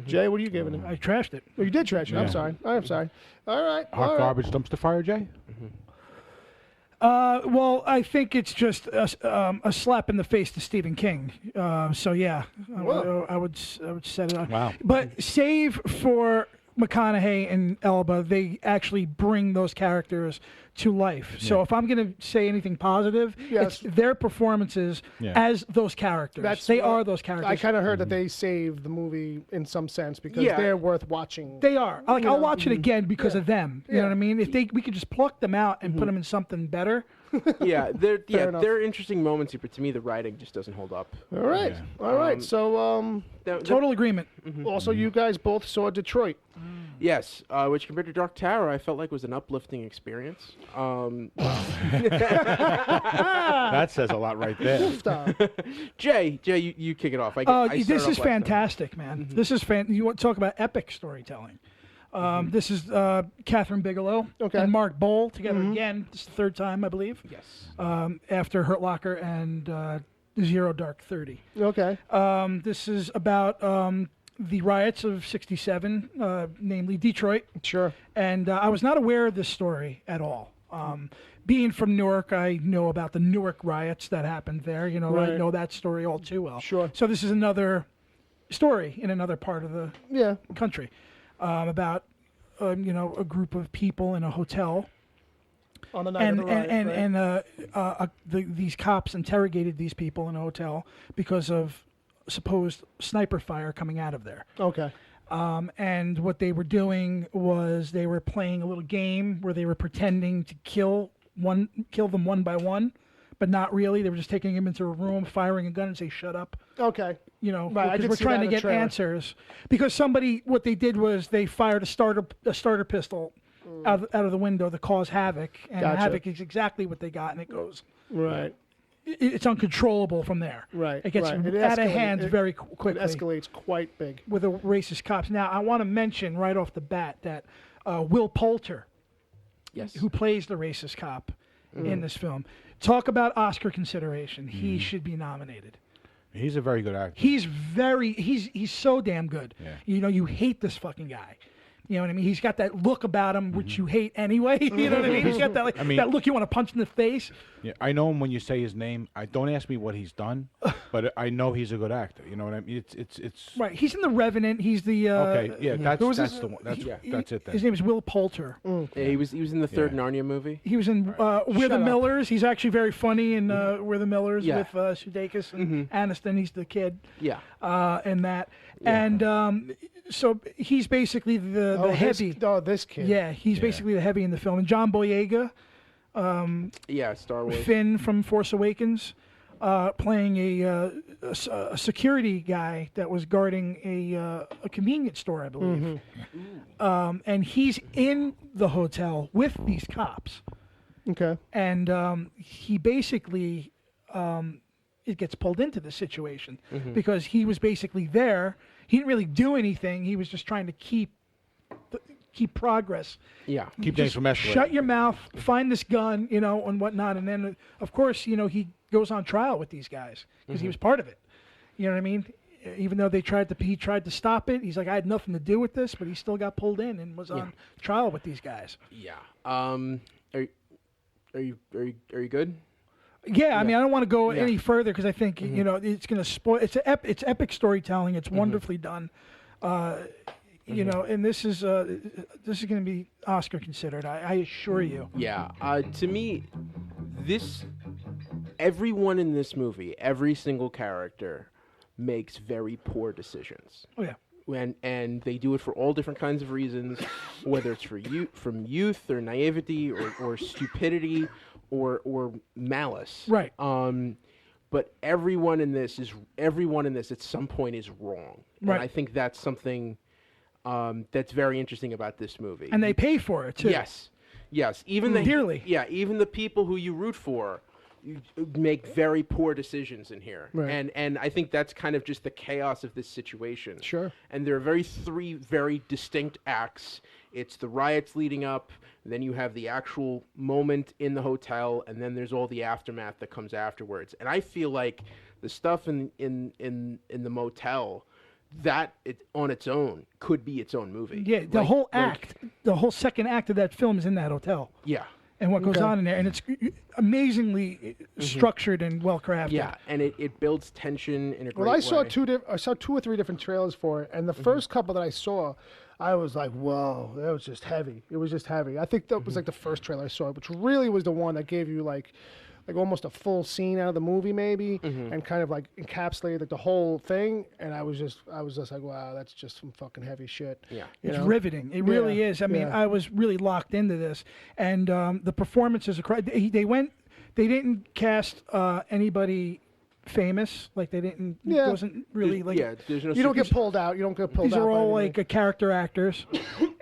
Jay, what are you giving it? I trashed it. Oh, you did trash it. I'm sorry. All right. Hot garbage dumpster fire, Jay? Well, I think it's just a slap in the face to Stephen King. So yeah, I would set it on. Wow. But save for McConaughey and Elba, they actually bring those characters to life. So if I'm going to say anything positive, it's their performances as those characters. They are those characters. I kind of heard that they saved the movie in some sense because they're worth watching. They are. Like I'll watch it again because of them. You know what I mean? If we could just pluck them out and put them in something better. They're interesting moments here, but to me the writing just doesn't hold up. All right. So Total agreement. also you guys both saw Detroit. Yes, which compared to Dark Tower, I felt like was an uplifting experience. That says a lot right there. Jay, you kick it off. This is fantastic, man. This is You want to talk about epic storytelling? This is Catherine Bigelow and Mark Bowl together again. This is the third time, I believe. Yes. After Hurt Locker and Zero Dark 30. Okay. This is about the riots of '67, namely Detroit. Sure. And I was not aware of this story at all. Being from Newark, I know about the Newark riots that happened there. You know, Right. I know that story all too well. Sure. So this is another story in another part of the country about a group of people in a hotel. On the night of the riot, these cops interrogated these people in a hotel because of supposed sniper fire coming out of there. Okay. And what they were doing was they were playing a little game where they were pretending to kill them one by one, but not really. They were just taking them into a room, firing a gun, and say, "Shut up." Okay. Right, because we're trying to get answers. Because what they did was they fired a starter pistol out of the window to cause havoc, and Gotcha. havoc is exactly what they got, and it goes. Right. It's uncontrollable from there. Right. It gets right. out of hand very quickly. It escalates quite big. With the racist cops. Now, I want to mention right off the bat that Will Poulter, who plays the racist cop in this film, talk about Oscar consideration. He should be nominated. He's a very good actor. He's so damn good. Yeah. You hate this fucking guy. You know what I mean? He's got that look about him which you hate anyway. You know what I mean? He's got that that look you want to punch in the face. Yeah, I know him when you say his name. Don't ask me what he's done, but I know he's a good actor. You know what I mean? It's right. He's in The Revenant. He's the okay. Yeah, that's the one. That's it. Then. His name is Will Poulter. Yeah, he was in the third Narnia movie. He was in We're the Millers. He's actually very funny in We're the Millers with Sudeikis and Aniston. He's the kid. Yeah. And that. Yeah. And so he's basically the heavy. This kid. Yeah, he's basically the heavy in the film. And John Boyega. Star Wars. Finn from Force Awakens, playing a security guy that was guarding a convenience store, I believe. And he's in the hotel with these cops. Okay. And he basically it gets pulled into the situation because he was basically there. He didn't really do anything. He was just trying to keep progress. Yeah. Keep things from escalating. Shut your mouth, find this gun, and whatnot. And then, of course, he goes on trial with these guys because he was part of it. You know what I mean? Even though he tried to stop it, he's like, I had nothing to do with this, but he still got pulled in and was on trial with these guys. Yeah. Are you good? Yeah, I mean, I don't want to go any further because I think it's going to spoil. It's epic storytelling. It's wonderfully done. And this is going to be Oscar considered. I assure you. Yeah. To me, everyone in this movie, every single character, makes very poor decisions. Oh yeah. And they do it for all different kinds of reasons, whether it's from youth or naivety or stupidity or malice. Right. But everyone in this at some point is wrong. Right. And I think that's something that's very interesting about this movie. And they pay for it too. Yes. Even dearly. Even the people who you root for make very poor decisions in here. Right. And I think that's kind of just the chaos of this situation. Sure. And there are three very distinct acts. It's the riots leading up, then you have the actual moment in the hotel, and then there's all the aftermath that comes afterwards. And I feel like the stuff in the motel, that on its own could be its own movie. Yeah, the whole second act of that film is in that hotel. Yeah. And what goes on in there, and it's amazingly structured and well crafted. Yeah, and it builds tension in a great way. Well, I saw two or three different trailers for it, and the first couple that I saw, I was like, whoa, that was just heavy. It was just heavy. I think that was like the first trailer I saw, which really was the one that gave you like almost a full scene out of the movie maybe, and kind of like encapsulated like the whole thing. And I was just like, wow, that's just some fucking heavy shit. Yeah, it's riveting. It really is. I mean, I was really locked into this, and the performances. They didn't cast anybody famous. Like they didn't. Yeah. It wasn't really like. Yeah, there's no. You don't get pulled out. You don't get pulled out. These are all by anybody. like character actors,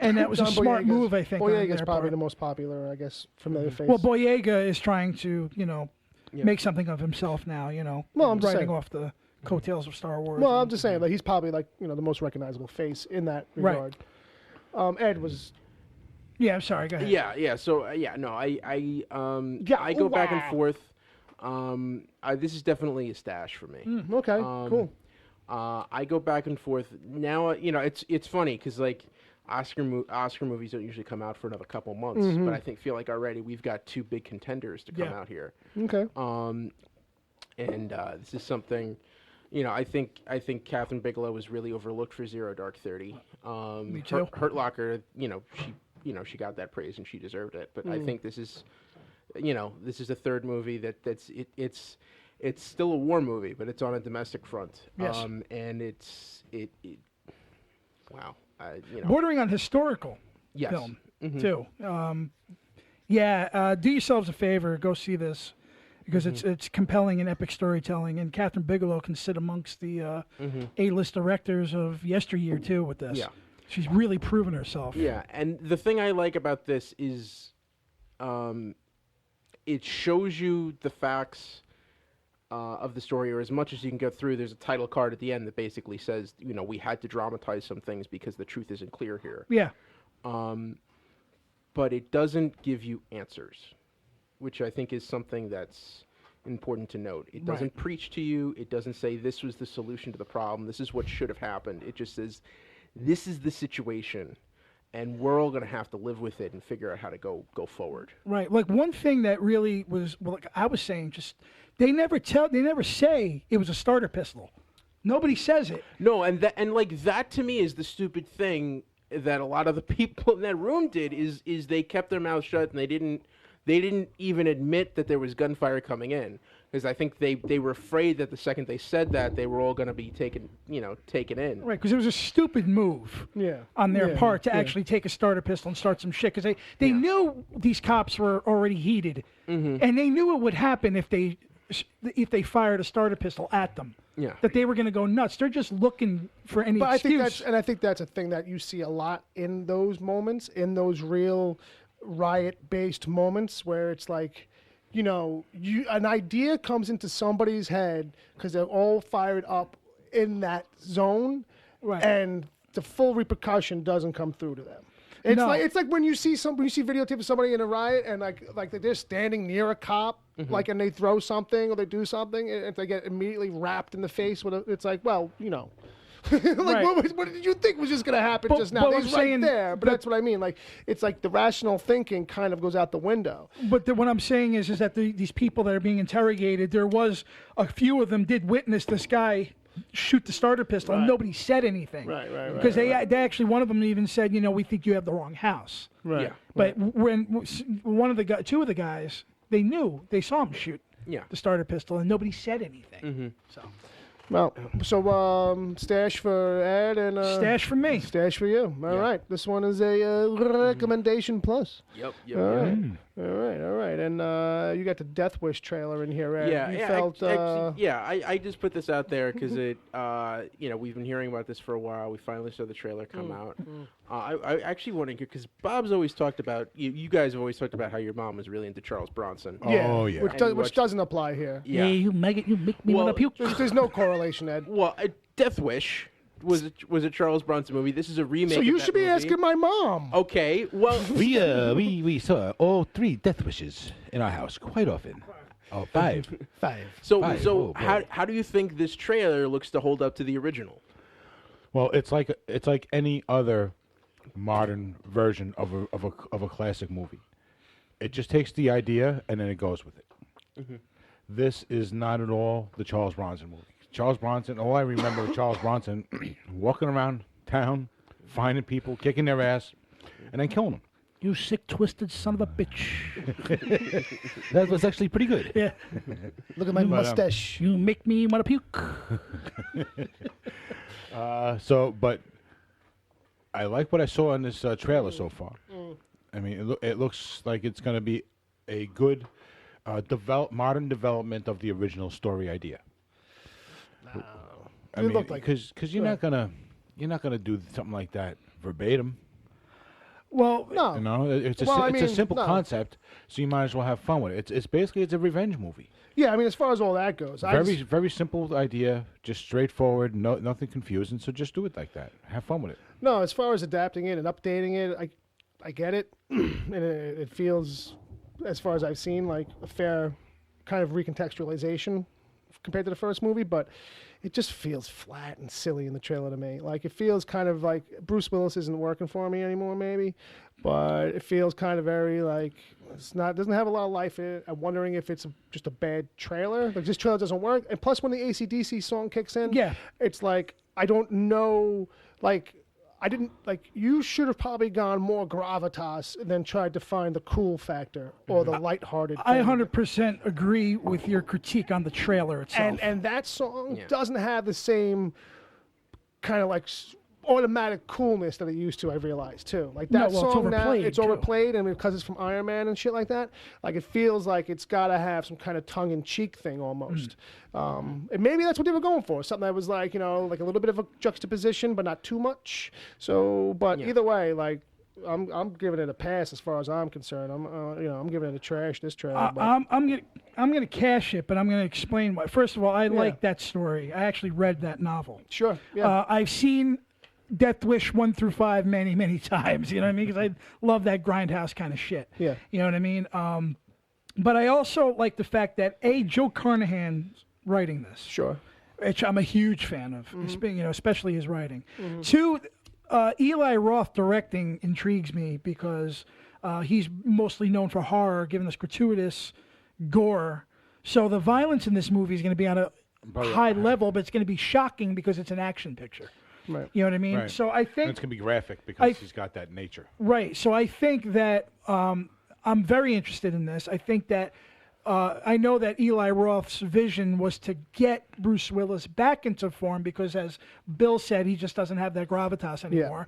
And that was a John smart Boyega's- move, I think. on Boyega's their probably part. the most popular, I guess, familiar face. Well, Boyega is trying to, Yeah. make something of himself now. Well, I'm just writing saying. off the coattails of Star Wars. Well, I'm and- just saying, like, he's probably like the most recognizable face in that Right. regard. Ed was Yeah, I'm sorry. Go ahead. Yeah. So no, I go back and forth. This is definitely a stash for me. okay. Cool. I go back and forth. Now, it's funny because like Oscar movies don't usually come out for another couple months, but I feel like already we've got two big contenders to come out here. Okay. And this is something, I think Catherine Bigelow was really overlooked for Zero Dark 30. Me too. Hurt Locker, she got that praise and she deserved it. But I think this is, this is the third movie it's still a war movie, but it's on a domestic front. Yes. And it wow. Bordering on historical Yes. film Mhm. too. Do yourselves a favor, go see this because it's compelling and epic storytelling, and Catherine Bigelow can sit amongst the A-list directors of yesteryear too with this. Yeah. She's really proven herself. Yeah, and the thing I like about this is, it shows you the facts of the story, or as much as you can go through. There's a title card at the end that basically says, we had to dramatize some things because the truth isn't clear here. Yeah. But it doesn't give you answers, which I think is something that's important to note. It doesn't preach to you. It doesn't say this was the solution to the problem. This is what should have happened. It just says, this is the situation, and we're all going to have to live with it and figure out how to go forward. Right. Like one thing that really was, like I was saying, just they never say it was a starter pistol. Nobody says it. No, and that to me is the stupid thing that a lot of the people in that room did is they kept their mouths shut and they didn't even admit that there was gunfire coming in, because I think they were afraid that the second they said that, they were all going to be taken in. Right, because it was a stupid move on their part to actually take a starter pistol and start some shit, because they knew these cops were already heated, and they knew it would happen if they fired a starter pistol at them. Yeah. That they were going to go nuts. They're just looking for any But excuse. I think that's a thing that you see a lot in those moments, in those real riot-based moments where it's like, an idea comes into somebody's head because they're all fired up in that zone, Right. and the full repercussion doesn't come through to them. It's No. like when you see videotape of somebody in a riot and like they're standing near a cop, like, and they throw something or they do something, and they get immediately wrapped in the face with it's like, well, like, Right. what did you think was just going to happen But- just now? but I'm He's right saying there. But that- that's what I mean. Like, it's like the rational thinking kind of goes out the window. But what I'm saying is that these people that are being interrogated, there was a few of them did witness this guy shoot the starter pistol, and nobody said anything. Right. Because they actually, one of them even said, we think you have the wrong house. Right. Yeah. But when two of the guys, they saw him shoot Yeah. the starter pistol, and nobody said anything. So Well, so stash for Ed and stash for me. stash for you. All right. This one is a recommendation plus. Yep. All right. All right. And you got the Death Wish trailer in here, Ed. Yeah, You yeah, felt, I just put this out there because it, we've been hearing about this for a while. We finally saw the trailer come out. I actually want to hear, because Bob's always talked about, you guys have always talked about how your mom was really into Charles Bronson. Oh, yeah. Which, And you which watched- doesn't apply here. Yeah. you make me Well, want to puke. There's no correlation, Ed. Well, Death Wish was a Charles Bronson movie. This is a remake. So of you that should be movie. asking my mom. Okay, well, We saw all 3 death wishes in our house quite often. Oh, 5. 5. so Fine. so Oh, boy. how do you think this trailer looks to hold up to the original? Well, it's like any other modern version of a classic movie. It just takes the idea and then it goes with it. This is not at all the Charles Bronson movie. Charles Bronson, all I remember of Charles Bronson walking around town, finding people, kicking their ass, and then killing them. You sick, twisted son of a bitch. That was actually pretty good. Yeah. Look at my mustache. You make me want to puke. But I like what I saw in this trailer so far. I mean, it looks like it's going to be a good modern development of the original story idea. I It mean, looked like it. because you're not gonna do something like that verbatim. Well, No. You know, it's a, Well, I it's mean, a simple no. concept, so you might as well have fun with it. It's basically it's a revenge movie. Yeah, I mean, as far as all that goes, Very simple idea, just straightforward, nothing confusing. So just do it like that. Have fun with it. no, as far as adapting it and updating it, I get it, and it feels, as far as I've seen, like a fair kind of recontextualization compared to the first movie, but it just feels flat and silly in the trailer to me. Like, it feels kind of like Bruce Willis isn't working for me anymore, maybe, but it feels kind of very like doesn't have a lot of life in it. I'm wondering if it's just a bad trailer. Like, this trailer doesn't work. And plus, when the AC/DC song kicks in, Yeah. it's like, I don't know, like, you should have probably gone more gravitas and then tried to find the cool factor or the lighthearted I thing. 100% agree with your critique on the trailer itself. And that song doesn't have the same kind of like automatic coolness that it used to, I realized, too. Like, that No, well, it's song now, overplayed, it's too. overplayed, and because it's from Iron Man and shit like that, like, it feels like it's got to have some kind of tongue-in-cheek thing almost. And maybe that's what they were going for, something that was like, you know, like a little bit of a juxtaposition, but not too much. So, but either way, like, I'm giving it a pass as far as I'm concerned. I'm giving it a trash, this trailer. but I'm gonna cash it, but I'm gonna explain why. First of all, I like that story. I actually read that novel. sure, yeah. I've seen Death Wish 1 through 5 many, many times. You know what I mean? Because I love that grindhouse kind of shit. Yeah. You know what I mean? But I also like the fact that Joe Carnahan's writing this, Sure. which I'm a huge fan of. Especially his writing. 2, Eli Roth directing intrigues me because he's mostly known for horror, giving us gratuitous gore. So the violence in this movie is going to be on a high level, but it's going to be shocking because it's an action picture. Right. You know what I mean? Right. So I And think it's gonna be graphic because he's got that nature. right. So I think that I'm very interested in this. I think that I know that Eli Roth's vision was to get Bruce Willis back into form because, as Bill said, he just doesn't have that gravitas anymore.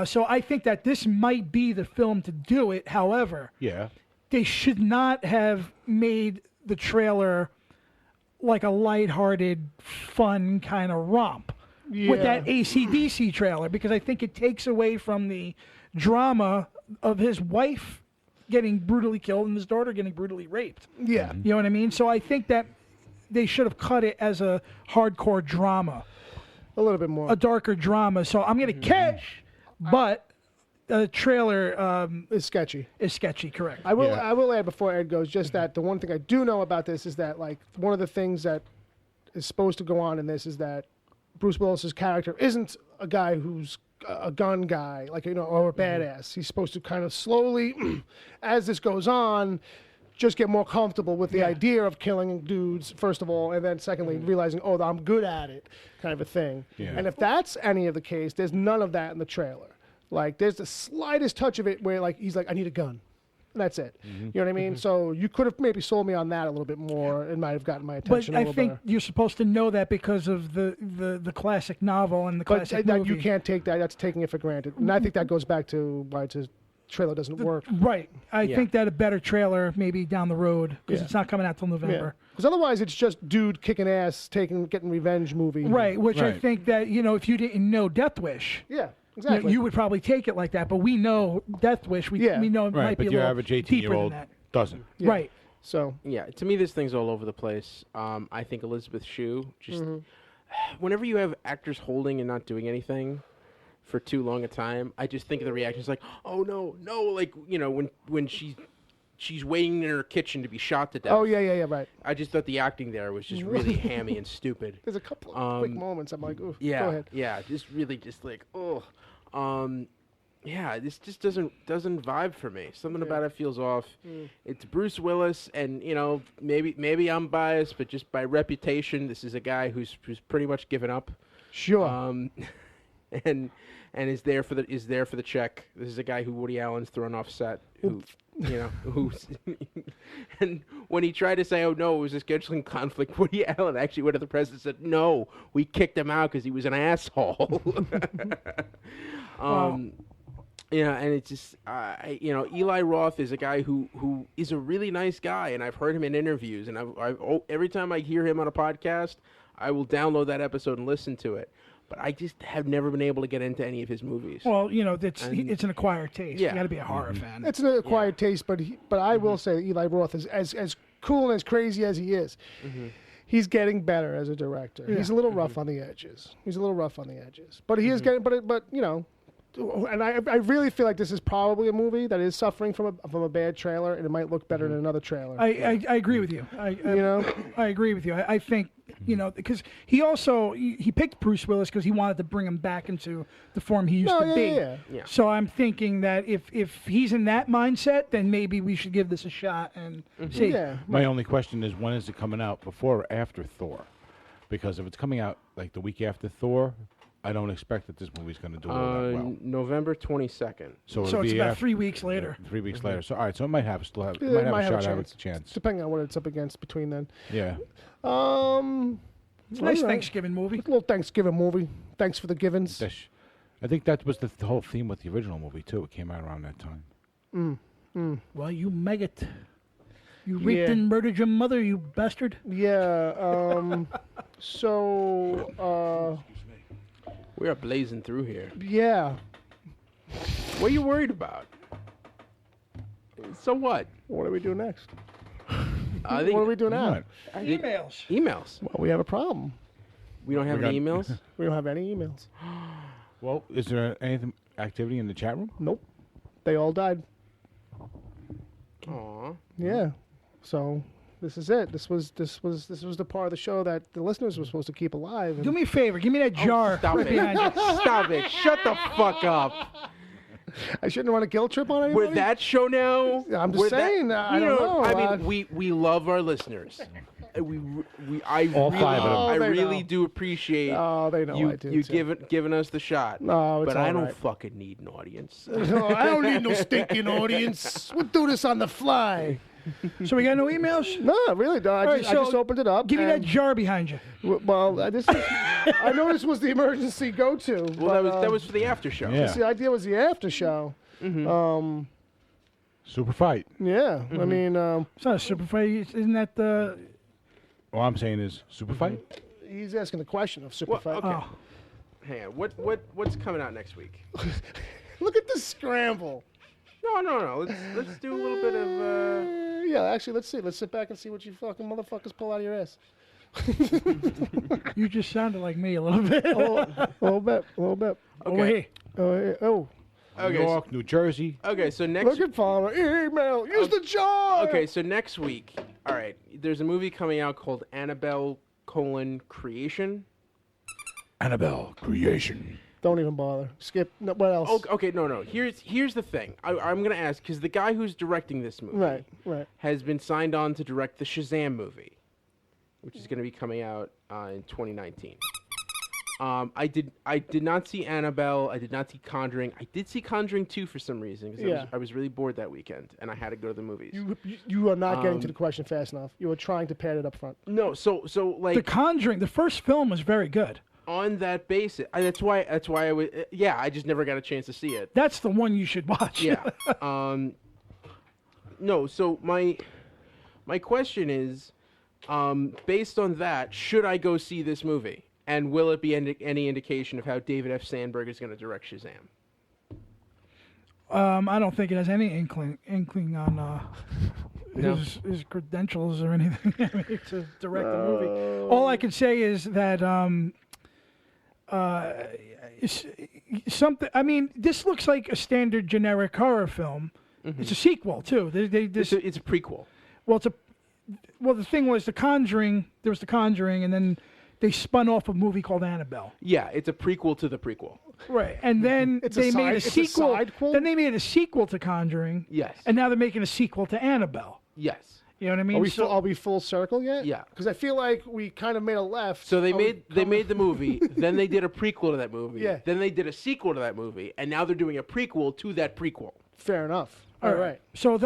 So I think that this might be the film to do it. However, Yeah. they should not have made the trailer like a lighthearted, fun kind of romp with that AC/DC trailer, because I think it takes away from the drama of his wife getting brutally killed and his daughter getting brutally raped. Yeah. You know what I mean? So I think that they should have cut it as a hardcore drama, A little bit more. a darker drama. So I'm going to catch, but the trailer It's sketchy. is sketchy, correct? I will. Yeah. I will add before Ed goes just that the one thing I do know about this is that, like, one of the things that is supposed to go on in this is that Bruce Willis's character isn't a guy who's a gun guy, like, you know, or a badass. He's supposed to kind of slowly, as this goes on, just get more comfortable with the idea of killing dudes, first of all, and then secondly, realizing, oh, I'm good at it, kind of a thing. Yeah. And if that's any of the case, there's none of that in the trailer. Like, there's the slightest touch of it where, like, he's like, I need a gun. And that's it. You know what I mean? So you could have maybe sold me on that a little bit more. It might have gotten my But attention a I little think better. you're supposed to know that because of the classic novel and the But classic that movie. you can't take that. That's taking it for granted. And I think that goes back to why the trailer doesn't work. Right. I think that a better trailer maybe down the road because Yeah. it's not coming out till November. Because otherwise, it's just dude kicking ass, getting revenge movie. Right. Which I Right. think that, if you didn't know Death Wish, Yeah. Exactly. you would probably take it like that. But we know Death Wish. We know it Right. might be But a your little average deeper 18-year-old than that. doesn't. Right. So Yeah, to me, this thing's all over the place. I think Elizabeth Shue just whenever you have actors holding and not doing anything for too long a time, I just think of the reactions like, oh no, like when she's waiting in her kitchen to be shot to death. oh yeah, right. I just thought the acting there was just really hammy and stupid. There's a couple of quick moments. I'm like, ooh, Yeah, go ahead. yeah, just really just like yeah, this just doesn't vibe for me. Something about it feels off. It's Bruce Willis, and maybe I'm biased, but just by reputation, this is a guy who's pretty much given up. Sure. And is there for the check. This is a guy who Woody Allen's thrown off set. Who's and when he tried to say, "Oh no, it was a scheduling conflict," Woody Allen actually went to the press and said, "No, we kicked him out because he was an asshole." And it's just, Eli Roth is a guy who is a really nice guy, and I've heard him in interviews, and every time I hear him on a podcast, I will download that episode and listen to it. but I just have never been able to get into any of his movies. Well, it's an acquired taste. Yeah. You got to be a horror fan. It's an acquired taste, but I will say that Eli Roth is as cool and as crazy as he is. He's getting better as a director. Yeah. He's a little rough on the edges. But he is getting. But and I really feel like this is probably a movie that is suffering from a bad trailer, and it might look better than another trailer. I agree with you. I agree with you. I think because he picked Bruce Willis because he wanted to bring him back into the form he used to be. Yeah. So I'm thinking that if he's in that mindset, then maybe we should give this a shot and see. Yeah. My only question is, when is it coming out, before or after Thor? Because if it's coming out like the week after Thor, I don't expect that this movie's going to do all that well. November 22nd. So it's about 3 weeks later. 3 weeks later. So all right. So it might have It might have a chance. depending on what it's up against between then. Yeah. It's a nice Thanksgiving movie. A little Thanksgiving movie. Thanks for the givens. I think that was the whole theme with the original movie too. It came out around that time. Well, you maggot. You raped and murdered your mother, you bastard. Yeah. We are blazing through here. Yeah. What are you worried about? So what? What do we do next? I think What do we do now? Emails. emails. Well, we have a problem. We don't have any emails? We don't have any emails. Well, is there anything activity in the chat room? Nope. They all died. Aw. Yeah. So this is it. This was the part of the show that the listeners were supposed to keep alive. And Do me a favor. Give me that jar. Stop it. behind you. Stop it. Shut the fuck up. I shouldn't run a guilt trip on anybody. We're that show now. I'm just saying. I don't know. I mean, we love our listeners. I All five of them. I Oh, they really know. do appreciate they know I do, you too. giving us the shot. No, it's but I all don't right. fucking need an audience. No, I don't need no stinking audience. We'll do this on the fly. So we got no emails? No, really. No, I just opened it up. Give me that and- jar behind you. Well, this is, I know this was the emergency go-to. Well, but, that was for the after show. Yeah. The idea was the after show. Super fight. Yeah. I mean, It's not a super fight. Isn't that the... All I'm saying is super fight. he's asking the question of super Well, fight. okay. Oh. Hang on. What's coming out next week? Look at the scramble. No. Let's do a little bit of. Yeah, actually, let's see. Let's sit back and see what you fucking motherfuckers pull out of your ass. You just sounded like me a little bit. A little bit. Okay. Oh, hey. Oh. New Okay. York, New Jersey. Okay. So next. Look at follow email. Use the jar. Okay. So next week. All right. There's a movie coming out called Annabelle: Creation. Annabelle Creation. Don't even bother. Skip. No, what else? Okay. No. Here's the thing. I'm gonna ask because the guy who's directing this movie Right. has been signed on to direct the Shazam movie, which is gonna be coming out in 2019. I did not see Annabelle. I did not see Conjuring. I did see Conjuring 2 for some reason because I was really bored that weekend and I had to go to the movies. You are not getting to the question fast enough. You are trying to pad it up front. No, so like The Conjuring, the first film was very good. on that basis, that's why I was I just never got a chance to see it. That's the one you should watch. Yeah. No, so my question is, based on that, should I go see this movie? And will it be any indication of how David F. Sandberg is going to direct Shazam? I don't think it has any inkling on his credentials or anything to direct the movie. All I can say is that something. I mean, this looks like a standard generic horror film. Mm-hmm. It's a sequel too. It's a prequel. Well, the thing was The Conjuring. There was The Conjuring, and then they spun off a movie called Annabelle. Yeah, it's a prequel to the prequel. Right, and then they made a sequel. sidequel? Then they made a sequel to Conjuring. Yes. And now they're making a sequel to Annabelle. Yes. You know what I mean? Are we full circle yet? Yeah. Because I feel like we kind of made a left. So they made the movie, then they did a prequel to that movie, Yeah. then they did a sequel to that movie, and now they're doing a prequel to that prequel. Fair enough. All right. So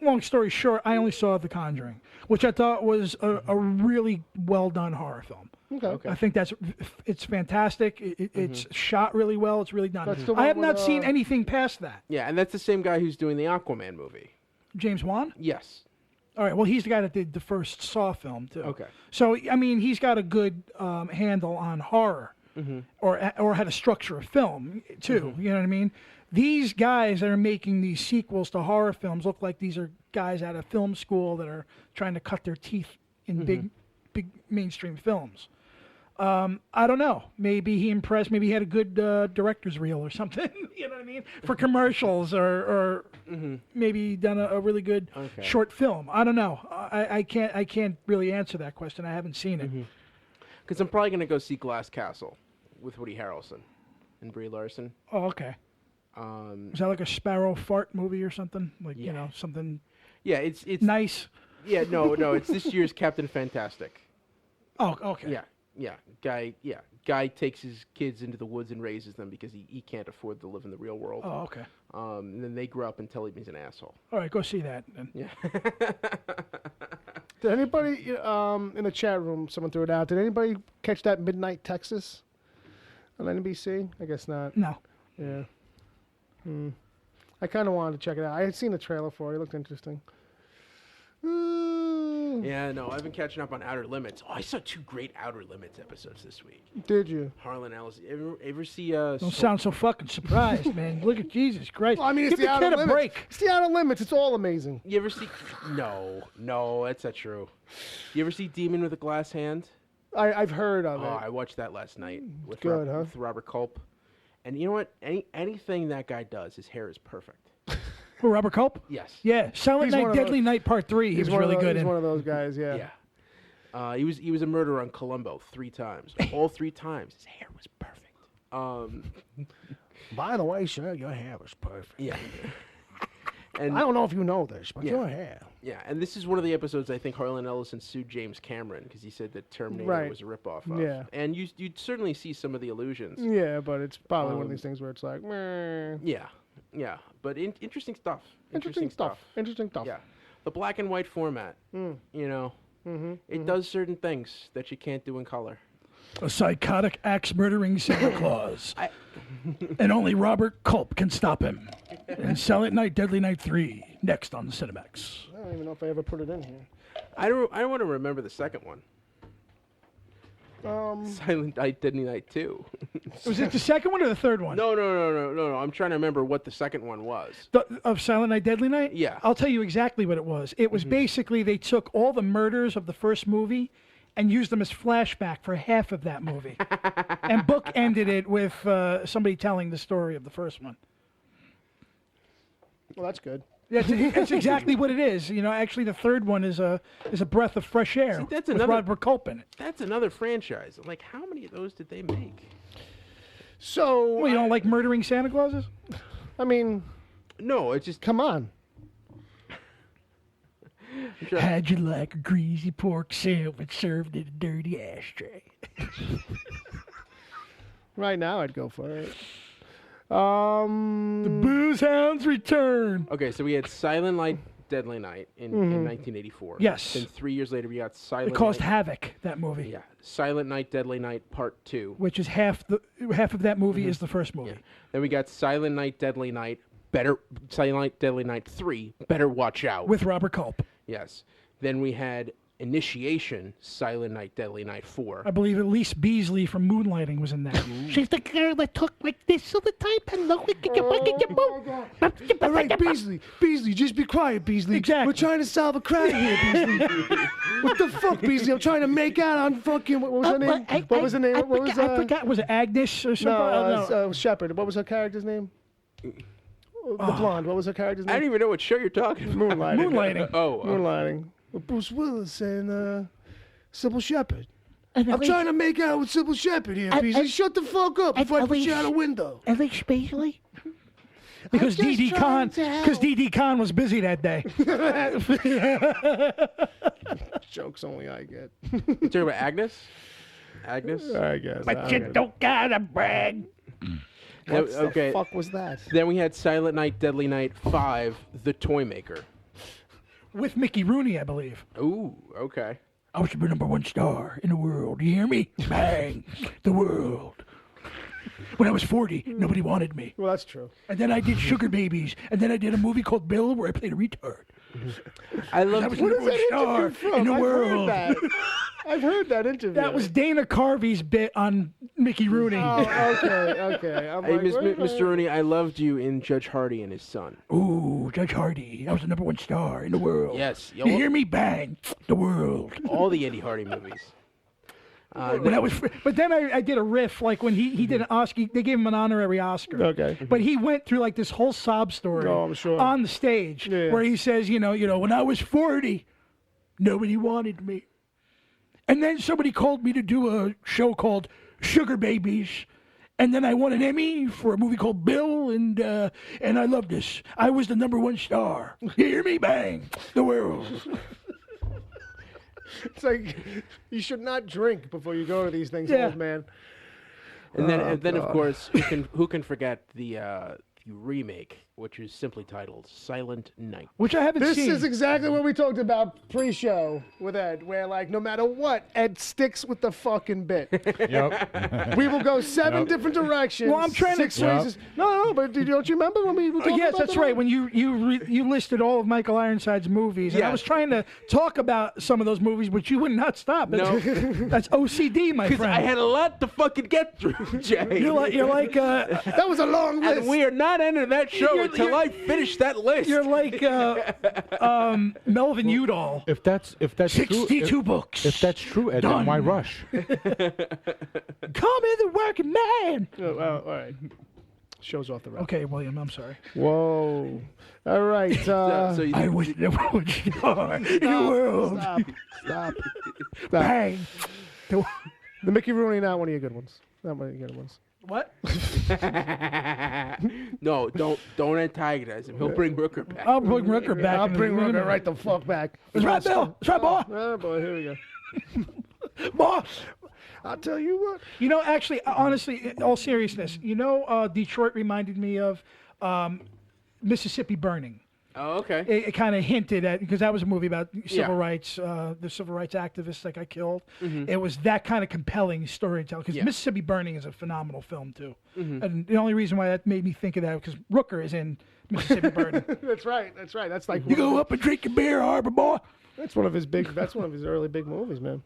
long story short, I only saw The Conjuring, which I thought was a really well done horror film. Okay. I think it's fantastic. It's shot really well. It's really done. That's the I have one not with, seen anything past that. Yeah, and that's the same guy who's doing the Aquaman movie. James Wan? Yes. All right. Well, he's the guy that did the first Saw film too. Okay. So I mean, he's got a good handle on horror, or how to structure a film too. You know what I mean? These guys that are making these sequels to horror films look like these are guys out of film school that are trying to cut their teeth in big mainstream films. I don't know. Maybe he impressed. Maybe he had a good director's reel or something. You know what I mean? For commercials, or maybe done a really good short film. I don't know. I can't really answer that question. I haven't seen it. Because I'm probably gonna go see Glass Castle with Woody Harrelson and Brie Larson. Oh, okay. Is that like a Sparrow fart movie or something? Like you know, something. Yeah, it's nice. Yeah, no, it's this year's Captain Fantastic. Oh, okay. Yeah. Guy takes his kids into the woods and raises them because he can't afford to live in the real world. Oh, okay. And then they grow up and tell him he's an asshole. All right, go see that then. Yeah. Did anybody in the chat room? Someone threw it out. Did anybody catch that Midnight Texas on NBC? I guess not. No. Yeah. I kind of wanted to check it out. I had seen the trailer for it. It looked interesting. Yeah, no, I've been catching up on Outer Limits. Oh, I saw 2 great Outer Limits episodes this week. Did you? Harlan Ellis. Ever see? Don't sound so fucking surprised, man. Look at Jesus Christ. Well, I mean, it's Give the Outer kid a Limits. break. It's the Outer Limits. It's all amazing. You ever see? No, that's not true. You ever see Demon with a Glass Hand? I've heard of Oh, it. I watched that last night with Good, huh? with Robert Culp. And you know what? Anything that guy does, his hair is perfect. Who, Robert Culp? Yes. Yeah. Silent He's one Night, of Deadly Night Part 3. He was really good He's in. one of those guys, yeah. Yeah. He was a murderer on Columbo 3 times. All 3 times, his hair was perfect. By the way, sir, your hair was perfect. Yeah. And I don't know if you know this, but Yeah. your hair. yeah, and this is one of the episodes I think Harlan Ellison sued James Cameron because he said that Terminator Right. was a ripoff of. Yeah. And you'd certainly see some of the illusions. Yeah, but it's probably one of these things where it's like, meh. Yeah. But interesting stuff. Interesting stuff. Interesting stuff. Yeah. The black and white format, you know, it does certain things that you can't do in color. A psychotic axe-murdering Santa Claus. And only Robert Culp can stop him. And Silent Night, Deadly Night 3, next on Cinemax. I don't even know if I ever put it in here. I don't want to remember the second one. Silent Night, Deadly Night 2. Was it the second one or the third one? No. I'm trying to remember what the second one was. Of Silent Night, Deadly Night? Yeah. I'll tell you exactly what it was. It was basically they took all the murders of the first movie and used them as flashback for half of that movie. And bookended it with somebody telling the story of the first one. Well, that's good. That's exactly what it is. You know, actually, the third one is a breath of fresh air See, that's with another- Robert Culp in it. That's another franchise. Like, how many of those did they make? So, Well, you don't like murdering Santa Clauses? I mean, No, it's just come on. How'd you like a greasy pork sandwich served in a dirty ashtray? Right now, I'd go for it. The Booze Hounds return. okay. So we had Silent Night, Deadly Night in 1984. Yes. Then 3 years later, we got Silent. It caused Night, havoc, that movie. Yeah, Silent Night, Deadly Night Part 2. Which is half of that movie is the first movie. Yeah. Then we got Silent Night, Deadly Night. Silent Night, Deadly Night 3. Better watch out. With Robert Culp. Yes. Then we had Initiation, Silent Night, Deadly Night 4. I believe at least Beasley from Moonlighting was in that. She's the girl that talk like this all the time. Hello, All right, Beasley, just be quiet, Beasley. Exactly. We're trying to solve a crime here, Beasley. What the fuck, Beasley? I'm trying to make out on fucking, what was her name? What was her name? What was I forgot. Was it Agnes or something? No, Shepard. What was her character's name? The blonde. What was her character's I name? don't even know what show you're talking about. Moonlighting. Oh. Moonlighting. With Bruce Willis and Sybil Shepherd. And I'm trying to make out with Sybil Shepherd here, Beasley. Shut the fuck up before I put you out a window. At least Beasley? Because just D.D. trying Khan, to help. because D.D. Khan was busy that day. Jokes only I get. You talking about Agnes? Agnes? I guess. But you don't gotta brag. What Okay. the fuck was that? Then we had Silent Night, Deadly Night 5, The Toy Maker. With Mickey Rooney, I believe. Ooh, okay. I was the #1 star in the world. You hear me? Bang. The world. When I was 40, nobody wanted me. Well, that's true. And then I did Sugar Babies. And then I did a movie called Bill where I played a retard. I love. That was What is number that one star interview from? in the I've world. heard that. I've heard that interview. That was Dana Carvey's bit on Mickey Rooney. Oh, okay. I'm Hey, like, wait a Mr. minute. Rooney, I loved you in Judge Hardy and His Son. Ooh, Judge Hardy. That was the number one star in the world. Yes, You hear me? Bang. The world. all the Eddie Hardy movies. When I was, but then I did a riff like when he did an Oscar. They gave him an honorary Oscar. Okay. But he went through like this whole sob story Oh, I'm sure. on the stage Yeah. where he says, you know, when I was 40, nobody wanted me, and then somebody called me to do a show called Sugar Babies, and then I won an Emmy for a movie called Bill, and I love this. I was the number one star. You hear me? Bang. The world. It's like you should not drink before you go to these things, Yeah. old man. And then of course, who can forget the remake, which is simply titled Silent Night. Which I haven't This seen. is exactly what we talked about pre-show with Ed, where like no matter what, Ed sticks with the fucking bit. Yep. We will go 7 different directions. Well, I'm trying to- 6 ways. No, but don't you remember when we were talking Yes, about that's that? right. When you listed all of Michael Ironside's movies, and I Yes. was trying to talk about some of those movies, but you would not stop. No. That's OCD, my Because friend. I had a lot to fucking get through, Jay. You're like That was a long list. and we are not ending that show until I finish that list. you're like Melvin Udall. If that's true, 62 books. if that's true, Ed, then Done. why rush? Call me the working man. Oh, well, all right. Show's off the rack. Okay, William, I'm sorry. Whoa. All right. So you I was the one star in the world. Stop. Bang. The Mickey Rooney, not one of your good ones. Not one of your good ones. What? no, don't antagonize him. He'll bring Rooker back. I'll bring Rooker back. I'll in a bring minute. Rooker right the fuck back. That's right, Bill. That's right, boy. Oh, boy, here we go. Boy. I'll tell you what. You know, actually, honestly, in all seriousness, Detroit reminded me of Mississippi Burning. Oh, okay. It kind of hinted at, because that was a movie about civil Yeah. rights, the civil rights activists that got killed. It was that kind of compelling storytelling, because Yeah. Mississippi Burning is a phenomenal film, too. And the only reason why that made me think of that, because Rooker is in Mississippi Burning. That's right. That's like You go up and drink your beer, Harbor Boy. That's one of his early big movies, man.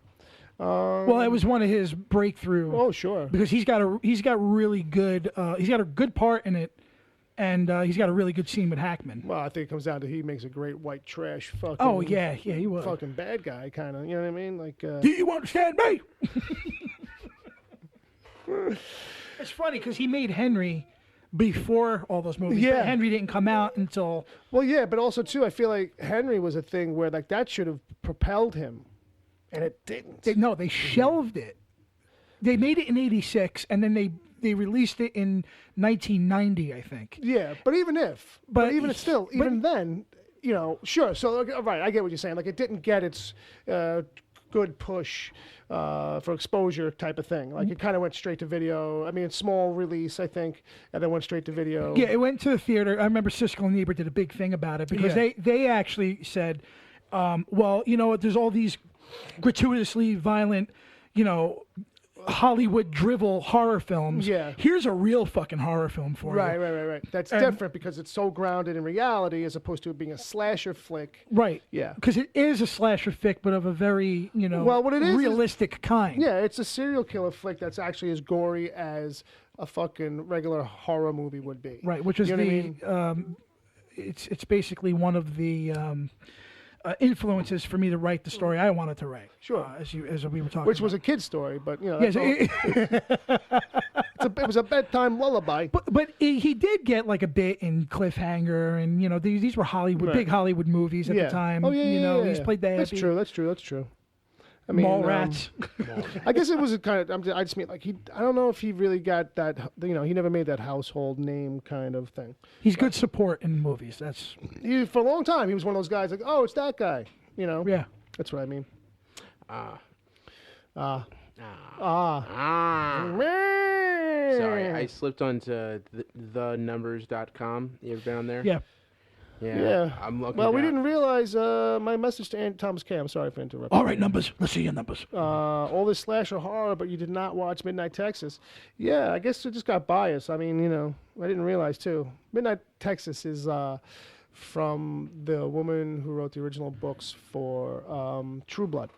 Well, it was one of his breakthrough. Oh, sure. Because he's got really good, he's got a good part in it, and he's got a really good scene with Hackman. Well, I think it comes down to he makes a great white trash fucking. Oh yeah, he was. Fucking bad guy, kind of. You know what I mean? Like. Do you understand me? It's funny because he made Henry before all those movies. Yeah. But Henry didn't come out until. Well, yeah, but also too, I feel like Henry was a thing where like that should have propelled him, and it didn't. They shelved it. They made it in '86, and then they released it in 1990, I think. Yeah, but even then, sure. So, right, I get what you're saying. Like, it didn't get its good push for exposure type of thing. Like, it kind of went straight to video. I mean, it's small release, I think, and then went straight to video. Yeah, it went to the theater. I remember Siskel and Ebert did a big thing about it because Yeah. they actually said, well, you know what, there's all these gratuitously violent, Hollywood drivel horror films. Yeah. Here's a real fucking horror film for Right. you. That's different because it's so grounded in reality as opposed to it being a slasher flick. Right. Yeah. Because it is a slasher flick, but of a very, Well, what it is realistic kind. Yeah, it's a serial killer flick that's actually as gory as a fucking regular horror movie would be. Right, which is You know what I mean? It's basically one of the influences for me to write the story I wanted to write. Sure. As we were talking Which about. was a kid's story, but Yes, it was a bedtime lullaby. But he did get like a bit in Cliffhanger, and these were big Hollywood movies at the time. Oh yeah, he's played that. That's true. I mean, Mallrats. I guess it was a kind of. I just mean like I don't know if he really got that. He never made that household name kind of thing. He's good support in movies. That's For a long time, he was one of those guys like, oh, it's that guy. Yeah. That's what I mean. Sorry, I slipped onto thenumbers.com. You ever been on there? Yeah. Yeah. I'm looking. Well, we down. didn't realize my message to Thomas K. I'm sorry for interrupting. All right, numbers. Let's see your numbers. All this slasher horror, but you did not watch Midnight Texas. Yeah, I guess it just got biased. I mean, I didn't realize too. Midnight Texas is from the woman who wrote the original books for True Blood.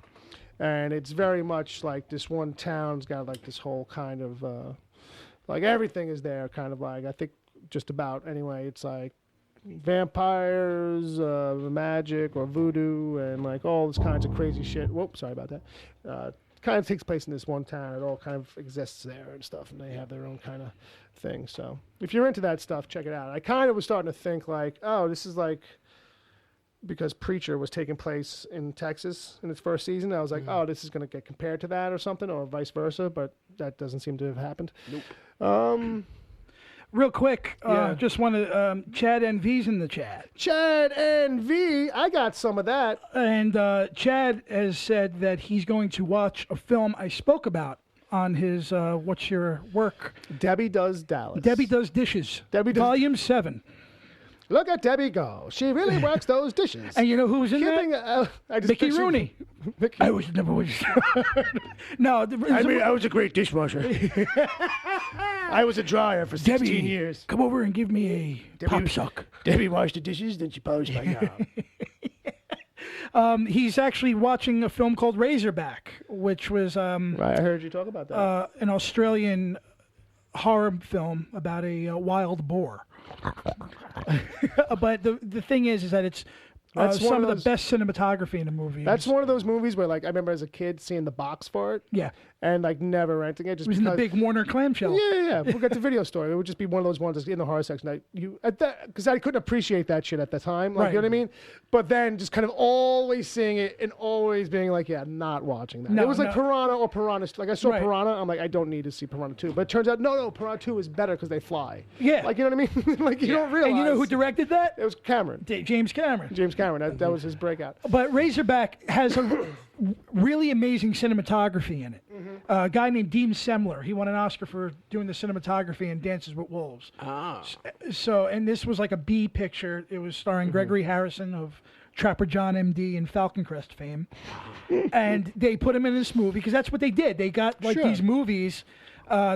And it's very much like this one town's got like this whole kind of, like everything is there, kind of like, I think just about anyway, it's like vampires, magic or voodoo, and like all this kinds of crazy shit. Whoop, sorry about that. Kind of takes place in this one town. It all kind of exists there and stuff, and they have their own kind of thing. So if you're into that stuff, check it out. I kind of was starting to think like, oh, this is like, because Preacher was taking place in Texas in its first season, I was like, oh, this is going to get compared to that or something, or vice versa, but that doesn't seem to have happened. Nope. Real quick, Yeah. just want to, Chad NV's in the chat. Chad NV, I got some of that. And Chad has said that he's going to watch a film I spoke about on his What's Your Work? Debbie Does Dallas. Debbie Does Dishes. Debbie Does- Volume 7. Look at Debbie go. She really works those dishes. And you know who was in Giving, that? I just Mickey pictured- Rooney. Mickey. I was never was. No, I was a great dishwasher. I was a dryer for 16 Debbie, years. come over and give me a pop suck. Debbie washed the dishes, then she polished my job. He's actually watching a film called Razorback, which was Right, I heard you talk about that. an Australian horror film about a wild boar. But the thing is that it's That's one some of of those- the best cinematography in the movie. That's one of those movies where, like, I remember as a kid seeing the box for it Yeah, and, like, never renting it. Just it was in the because, big Warner clamshell. Yeah. We'll get the video store. It would just be one of those ones that's in the horror section. Because I couldn't appreciate that shit at the time. Like, Right. you know what I mean? But then just kind of always seeing it and always being like, yeah, not watching that. No, it was like no. Piranha or Piranha. Like, I saw Right. Piranha. I'm like, I don't need to see Piranha 2. But it turns out, no, Piranha 2 is better because they fly. Yeah. Like, you know what I mean? Like, you don't realize. And you know who directed that? It was Cameron. James Cameron. James Cameron. That was his breakout. But Razorback has a really amazing cinematography in it. A guy named Dean Semler, he won an Oscar for doing the cinematography in Dances with Wolves. Ah. So, and this was like a B picture. It was starring Gregory Harrison of Trapper John MD and Falcon Crest fame. And they put him in this movie because that's what they did. They got like Sure. these movies.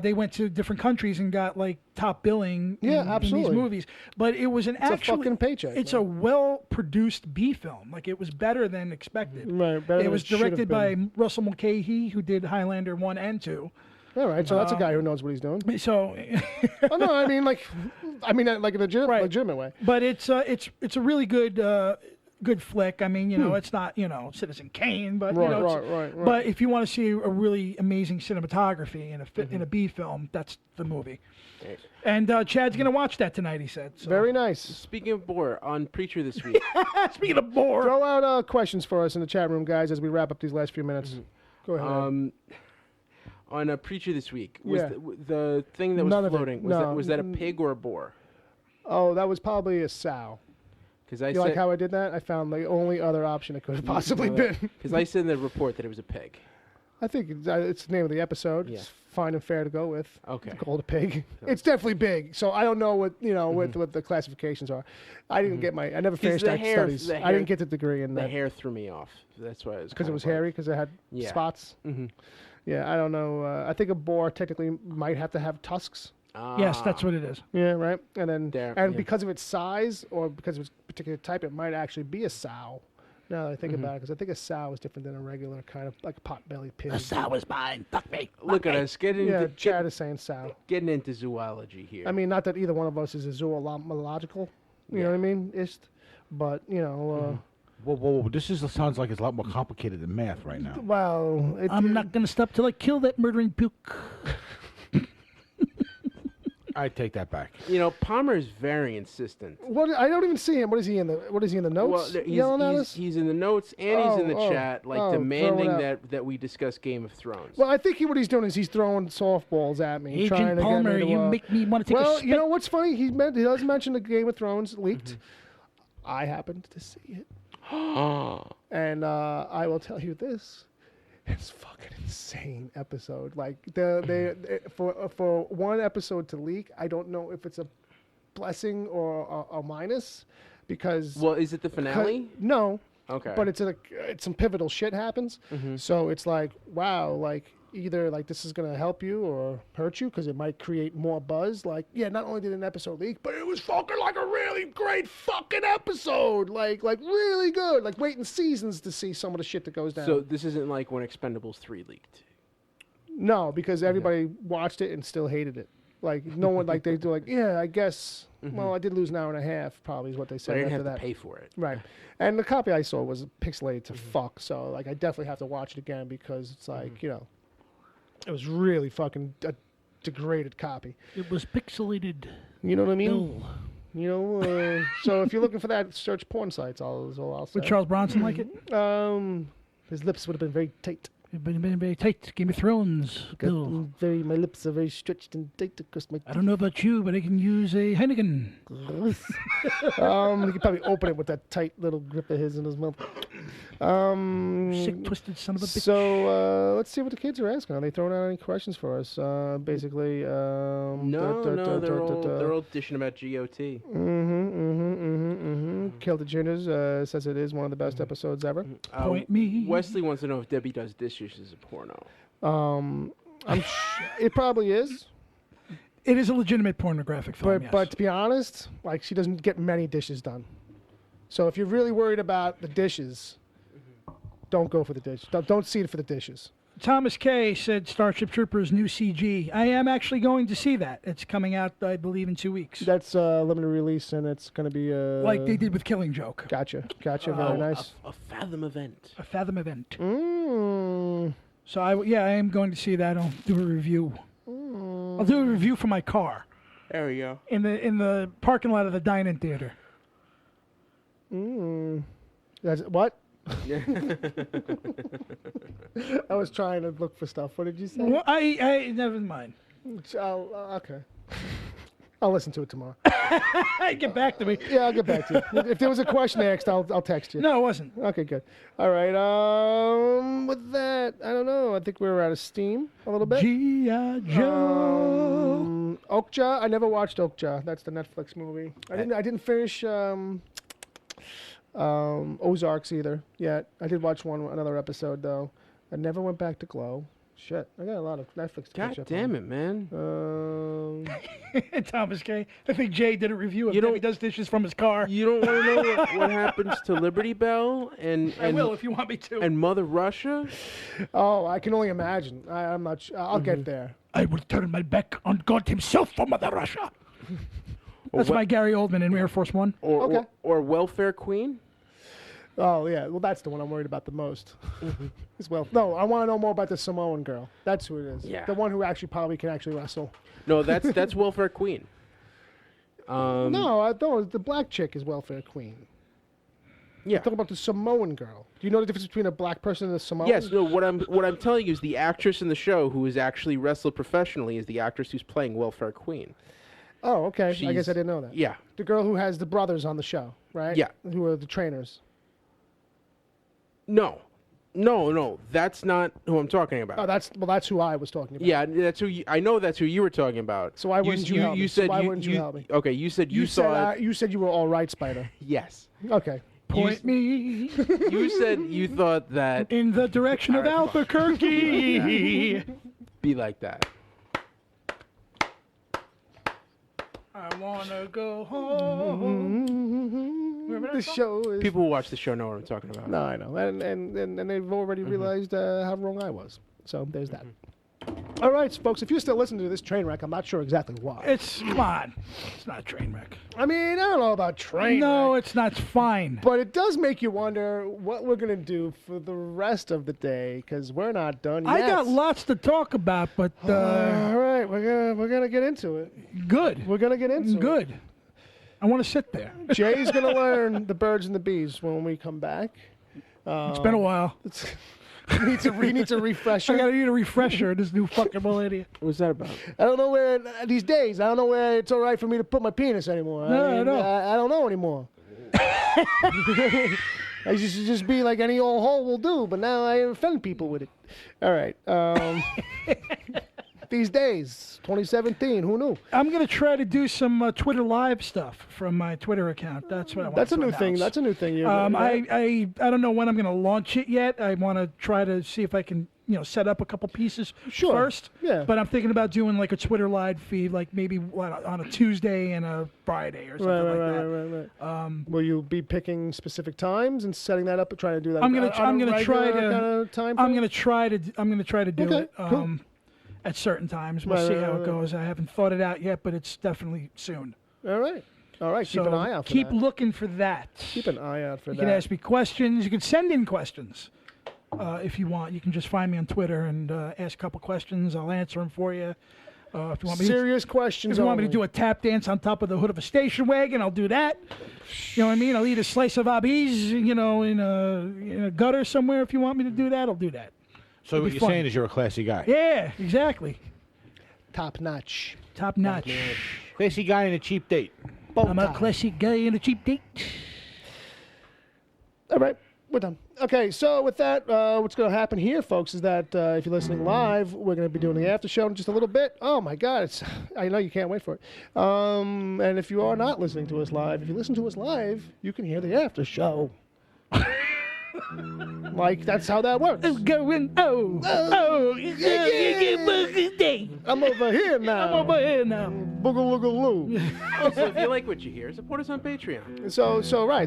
They went to different countries and got like top billing Yeah, in absolutely. these movies. But it was a fucking paycheck, It's man. a well-produced B film. Like it was better than expected. Right, better It than was it should have directed by Russell Mulcahy, who did Highlander 1 and 2. All right, so that's a guy who knows what he's doing. So, Oh, no, I mean, like in a legitimate way. but it's a really good flick. I mean, you know, it's not, Citizen Kane, but you Right, know, it's- right. But if you want to see a really amazing cinematography in a B film, that's the movie. And Chad's gonna watch that tonight. He said. So. Very nice. Speaking of boar, on Preacher this week, Speaking of bored. Throw out questions for us in the chat room, guys, as we wrap up these last few minutes. Go ahead. on a Preacher this week, was Yeah. the thing that was None of it. floating, No. was that a pig or a boar? Oh, that was probably a sow. Because I You like said, how I did that? I found the only other option it could have possibly been. because I said in the report that it was a pig. I think it's the name of the episode. Yeah. It's fine and fair to go with. Okay. It's called a pig. It's definitely big. So I don't know what what the classifications are. I didn't get I never finished the that hair- studies. the I hair- didn't get the degree in The that hair threw me off. That's why it was. because it kind was of like- hairy because it had Yeah. spots. Yeah, I don't know. I think a boar technically might have to have tusks. Yes, that's what it is. Yeah, right. And then There, and yeah. because of its size or because of its particular type, it might actually be a sow. Now that I think about it, because I think a sow is different than a regular kind of like a pot-bellied pig. The sow is mine. Fuck me. Look at us getting Yeah, into, Chad is saying sow. getting into zoology here. I mean, not that either one of us is a zoological, you know what I mean? But Whoa. This sounds like it's a lot more complicated than math right now. well, I'm not gonna stop till I kill that murdering puke. I take that back. Palmer is very insistent. What I don't even see him. What is he in the notes? Well, yelling at us? he's in the notes and he's in the Oh, chat, like oh, demanding throwing out. that we discuss Game of Thrones. Well, I think what he's doing is he's throwing softballs at me, trying Agent to Palmer, get me to, you make me want to take a Well, spit. you know what's funny? He does mention the Game of Thrones leaked. I happened to see it, and I will tell you this: it's fucking insane episode. Like for one episode to leak, I don't know if it's a blessing or a minus, because Well, is it the finale? no. Okay. But it's some pivotal shit happens. So it's like, wow, like either like this is going to help you or hurt you because it might create more buzz. Like, yeah, not only did an episode leak, but it was fucking like a really great fucking episode. Like really good. Like waiting seasons to see some of the shit that goes down. So this isn't like when Expendables 3 leaked. No, because everybody watched it and still hated it. Like no one like they do like, yeah, I guess. Well, I did lose an hour and a half. Probably is what they said. But I didn't after have that. to pay for it. Right. And the copy I saw was pixelated to fuck. So like I definitely have to watch it again because it's like you know, it was really fucking a degraded copy. It was pixelated. You know what I mean? No. You know. So if you're looking for that, search porn sites. I'll say. Would Charles Bronson like it? His lips would have been very tight. It's been very tight. Game of Thrones. Bill. My lips are very stretched and tight across my. I don't know about you, but I can use a Heineken. He could probably open it with that tight little grip of his in his mouth. Sick, twisted son of a bitch. So let's see what the kids are asking. Are they throwing out any questions for us? Basically, No, they're all dishing about GOT. Kill the Juniors says it is one of the best episodes ever. Point me. Wesley wants to know if Debbie Does Dishes is a porno. It probably is, It is a legitimate pornographic film. Yes. but to be honest, like she doesn't get many dishes done. So if you're really worried about the dishes, don't go for the dish. Don't see it for the dishes. Thomas K. said Starship Troopers new CG. I am actually going to see that. It's coming out, I believe, in 2 weeks. That's limited release, and it's going to be like they did with Killing Joke. Gotcha. Very nice. A Fathom event. A Fathom event. Mm. So I am going to see that. I'll do a review. I'll do a review for my car There we go. in the parking lot of the Dine-In Theater. That's what? I was trying to look for stuff. What did you say? Well, I never mind. Okay. I'll listen to it tomorrow. Get back to me. Yeah, I'll get back to you. If there was a question asked, I'll text you. No, it wasn't. Okay, good. All right. With that, I don't know. I think we were out of steam a little bit. G.I. Joe. Okja. I never watched Okja. That's the Netflix movie. I didn't finish Ozarks either yet. I did watch another episode though. I never went back to Glow. Shit, I got a lot of Netflix to catch God up damn on. it, man. Thomas K. I think Jay did a review of You him. don't- He does dishes from his car. You don't want to know what happens to Liberty Bell and I will if you want me to. and Mother Russia? Oh, I can only imagine. I'm not sure. I'll get there. I will turn my back on God himself for Mother Russia. That's my Gary Oldman in Air Force One. Okay. Or Welfare Queen? Oh yeah, well that's the one I'm worried about the most. As well. No, I want to know more about the Samoan girl. That's who it is. Yeah. The one who actually probably can actually wrestle. No, that's Welfare Queen. No, I don't. The black chick is Welfare Queen. Yeah. I'm talking about the Samoan girl. Do you know the difference between a black person and a Samoan? Yes, no, what I'm telling you is the actress in the show who is actually wrestled professionally is the actress who's playing Welfare Queen. Oh, okay. I guess She's- I didn't know that. Yeah. The girl who has the brothers on the show, right? Yeah. Who are the trainers. No, that's not who I'm talking about. Oh, that's who I was talking about. Yeah, that's who I know. That's who you were talking about. So why wouldn't you help me? You So said why you, wouldn't you help me? Okay, you said You said saw. you said you were all right, Spider. Yes. Okay. Point me You said you thought that in the direction of Albuquerque. be like that. I wanna go home. The show is. People who watch the show know what I'm talking about. No, I know, and they've already realized how wrong I was. So there's that. All right, folks. If you're still listening to this train wreck, I'm not sure exactly why. Come on. It's not a train wreck. I mean, I don't know about train No, wreck, it's not. It's fine. but it does make you wonder what we're gonna do for the rest of the day because we're not done yet. I got lots to talk about, but All right, we're gonna get into it. good. We're gonna get into it. Good. I want to sit there. Jay's gonna learn the birds and the bees when we come back. It's been a while. He needs a refresher. I gotta need a refresher. This new fucking millennium. What's that about? I don't know where these days. I don't know where it's all right for me to put my penis anymore. No, no. I don't know anymore. I used to just be like any old hole will do, but now I offend people with it. All right. These days, 2017. Who knew? I'm gonna try to do some Twitter live stuff from my Twitter account. That's what I want. That's a to new thing. announce. That's a new thing. I don't know when I'm gonna launch it yet. I want to try to see if I can set up a couple pieces Sure. first. Yeah. But I'm thinking about doing like a Twitter live feed, like maybe on a Tuesday and a Friday or something Right. Will you be picking specific times and setting that up and trying to do that? I'm gonna try to kinda time I'm frame? gonna try to do Okay, it cool. at certain times. We'll Right, see right, how right, it goes. I haven't thought it out yet, but it's definitely soon. All right. Keep an eye out for keep that. looking for that. Keep an eye out for You that. can ask me questions. You can send in questions if you want. You can just find me on Twitter and ask a couple questions. I'll answer them for you. If you want me Serious questions. if you want me to only. do a tap dance on top of the hood of a station wagon, I'll do that. You know what I mean? I'll eat a slice of abis, in a gutter somewhere. If you want me to do that, I'll do that. So It'll what be you're fun. saying is you're a classy guy. Yeah, exactly. Top notch. Top notch. Classy guy and a cheap date. I'm a classic guy in a cheap date. All right, we're done. Okay, so with that, what's going to happen here, folks, is that if you're listening live, we're going to be doing the after show in just a little bit. Oh my God, I know you can't wait for it. And if you are not listening to us live, if you listen to us live, you can hear the after show. Like, that's how that works. Going, I'm over here now. I'm over here now. Boogaloogaloo. Also, if you like what you hear, support us on Patreon. So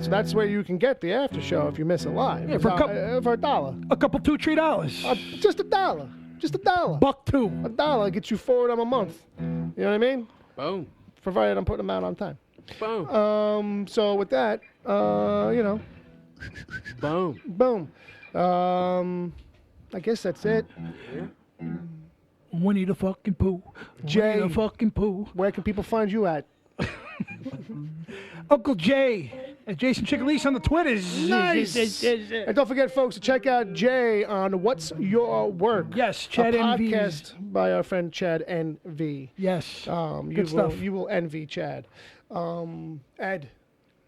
that's where you can get the after show if you miss it live. Yeah, for a for $1. A couple $2-3. Just $1. Just $1. $1.02. $1 gets you forward on a month. You know what I mean? Boom. Provided I'm putting them out on time. Boom. So with that, Boom. boom. I guess that's it. Winnie the fucking Pooh. Jay. Winnie the fucking Pooh. Where can people find you at? Uncle Jay. Jason Chickalese on the Twitters. Nice. And don't forget, folks, to check out Jay on What's Your Work. Yes, Chad a NV. podcast by our friend Chad NV. Yes. Good stuff. You will envy Chad. Ed,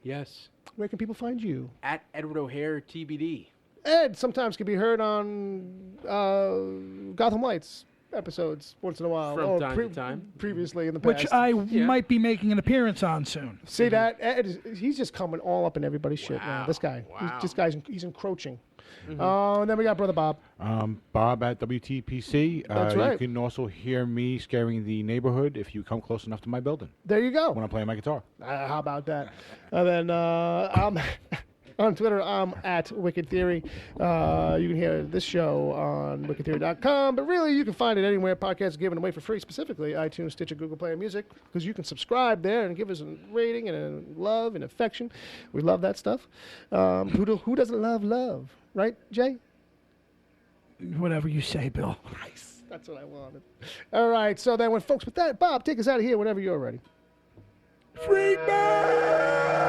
Yes. where can people find you? At Edward O'Hare TBD. Ed sometimes can be heard on Gotham Lights episodes once in a while. From or time to time. Previously in the past. Which I might be making an appearance on soon. See that? Ed he's just coming all up in everybody's shit now. This guy. Wow. He's encroaching. And then we got Brother Bob. Bob at WTPC. That's right. You can also hear me scaring the neighborhood if you come close enough to my building There you go. when I'm playing my guitar. How about that? And then I'm on Twitter, I'm at Wicked Theory. You can hear this show on wickedtheory.com, but really you can find it anywhere podcasts are given away for free, specifically iTunes, Stitcher, Google Play, and Music, because you can subscribe there and give us a rating and a love and affection. We love that stuff. Who doesn't love love? Right, Jay? Whatever you say, Bill. Nice. That's what I wanted. All right, so then when folks with that, Bob, take us out of here whenever you're ready. Freak man!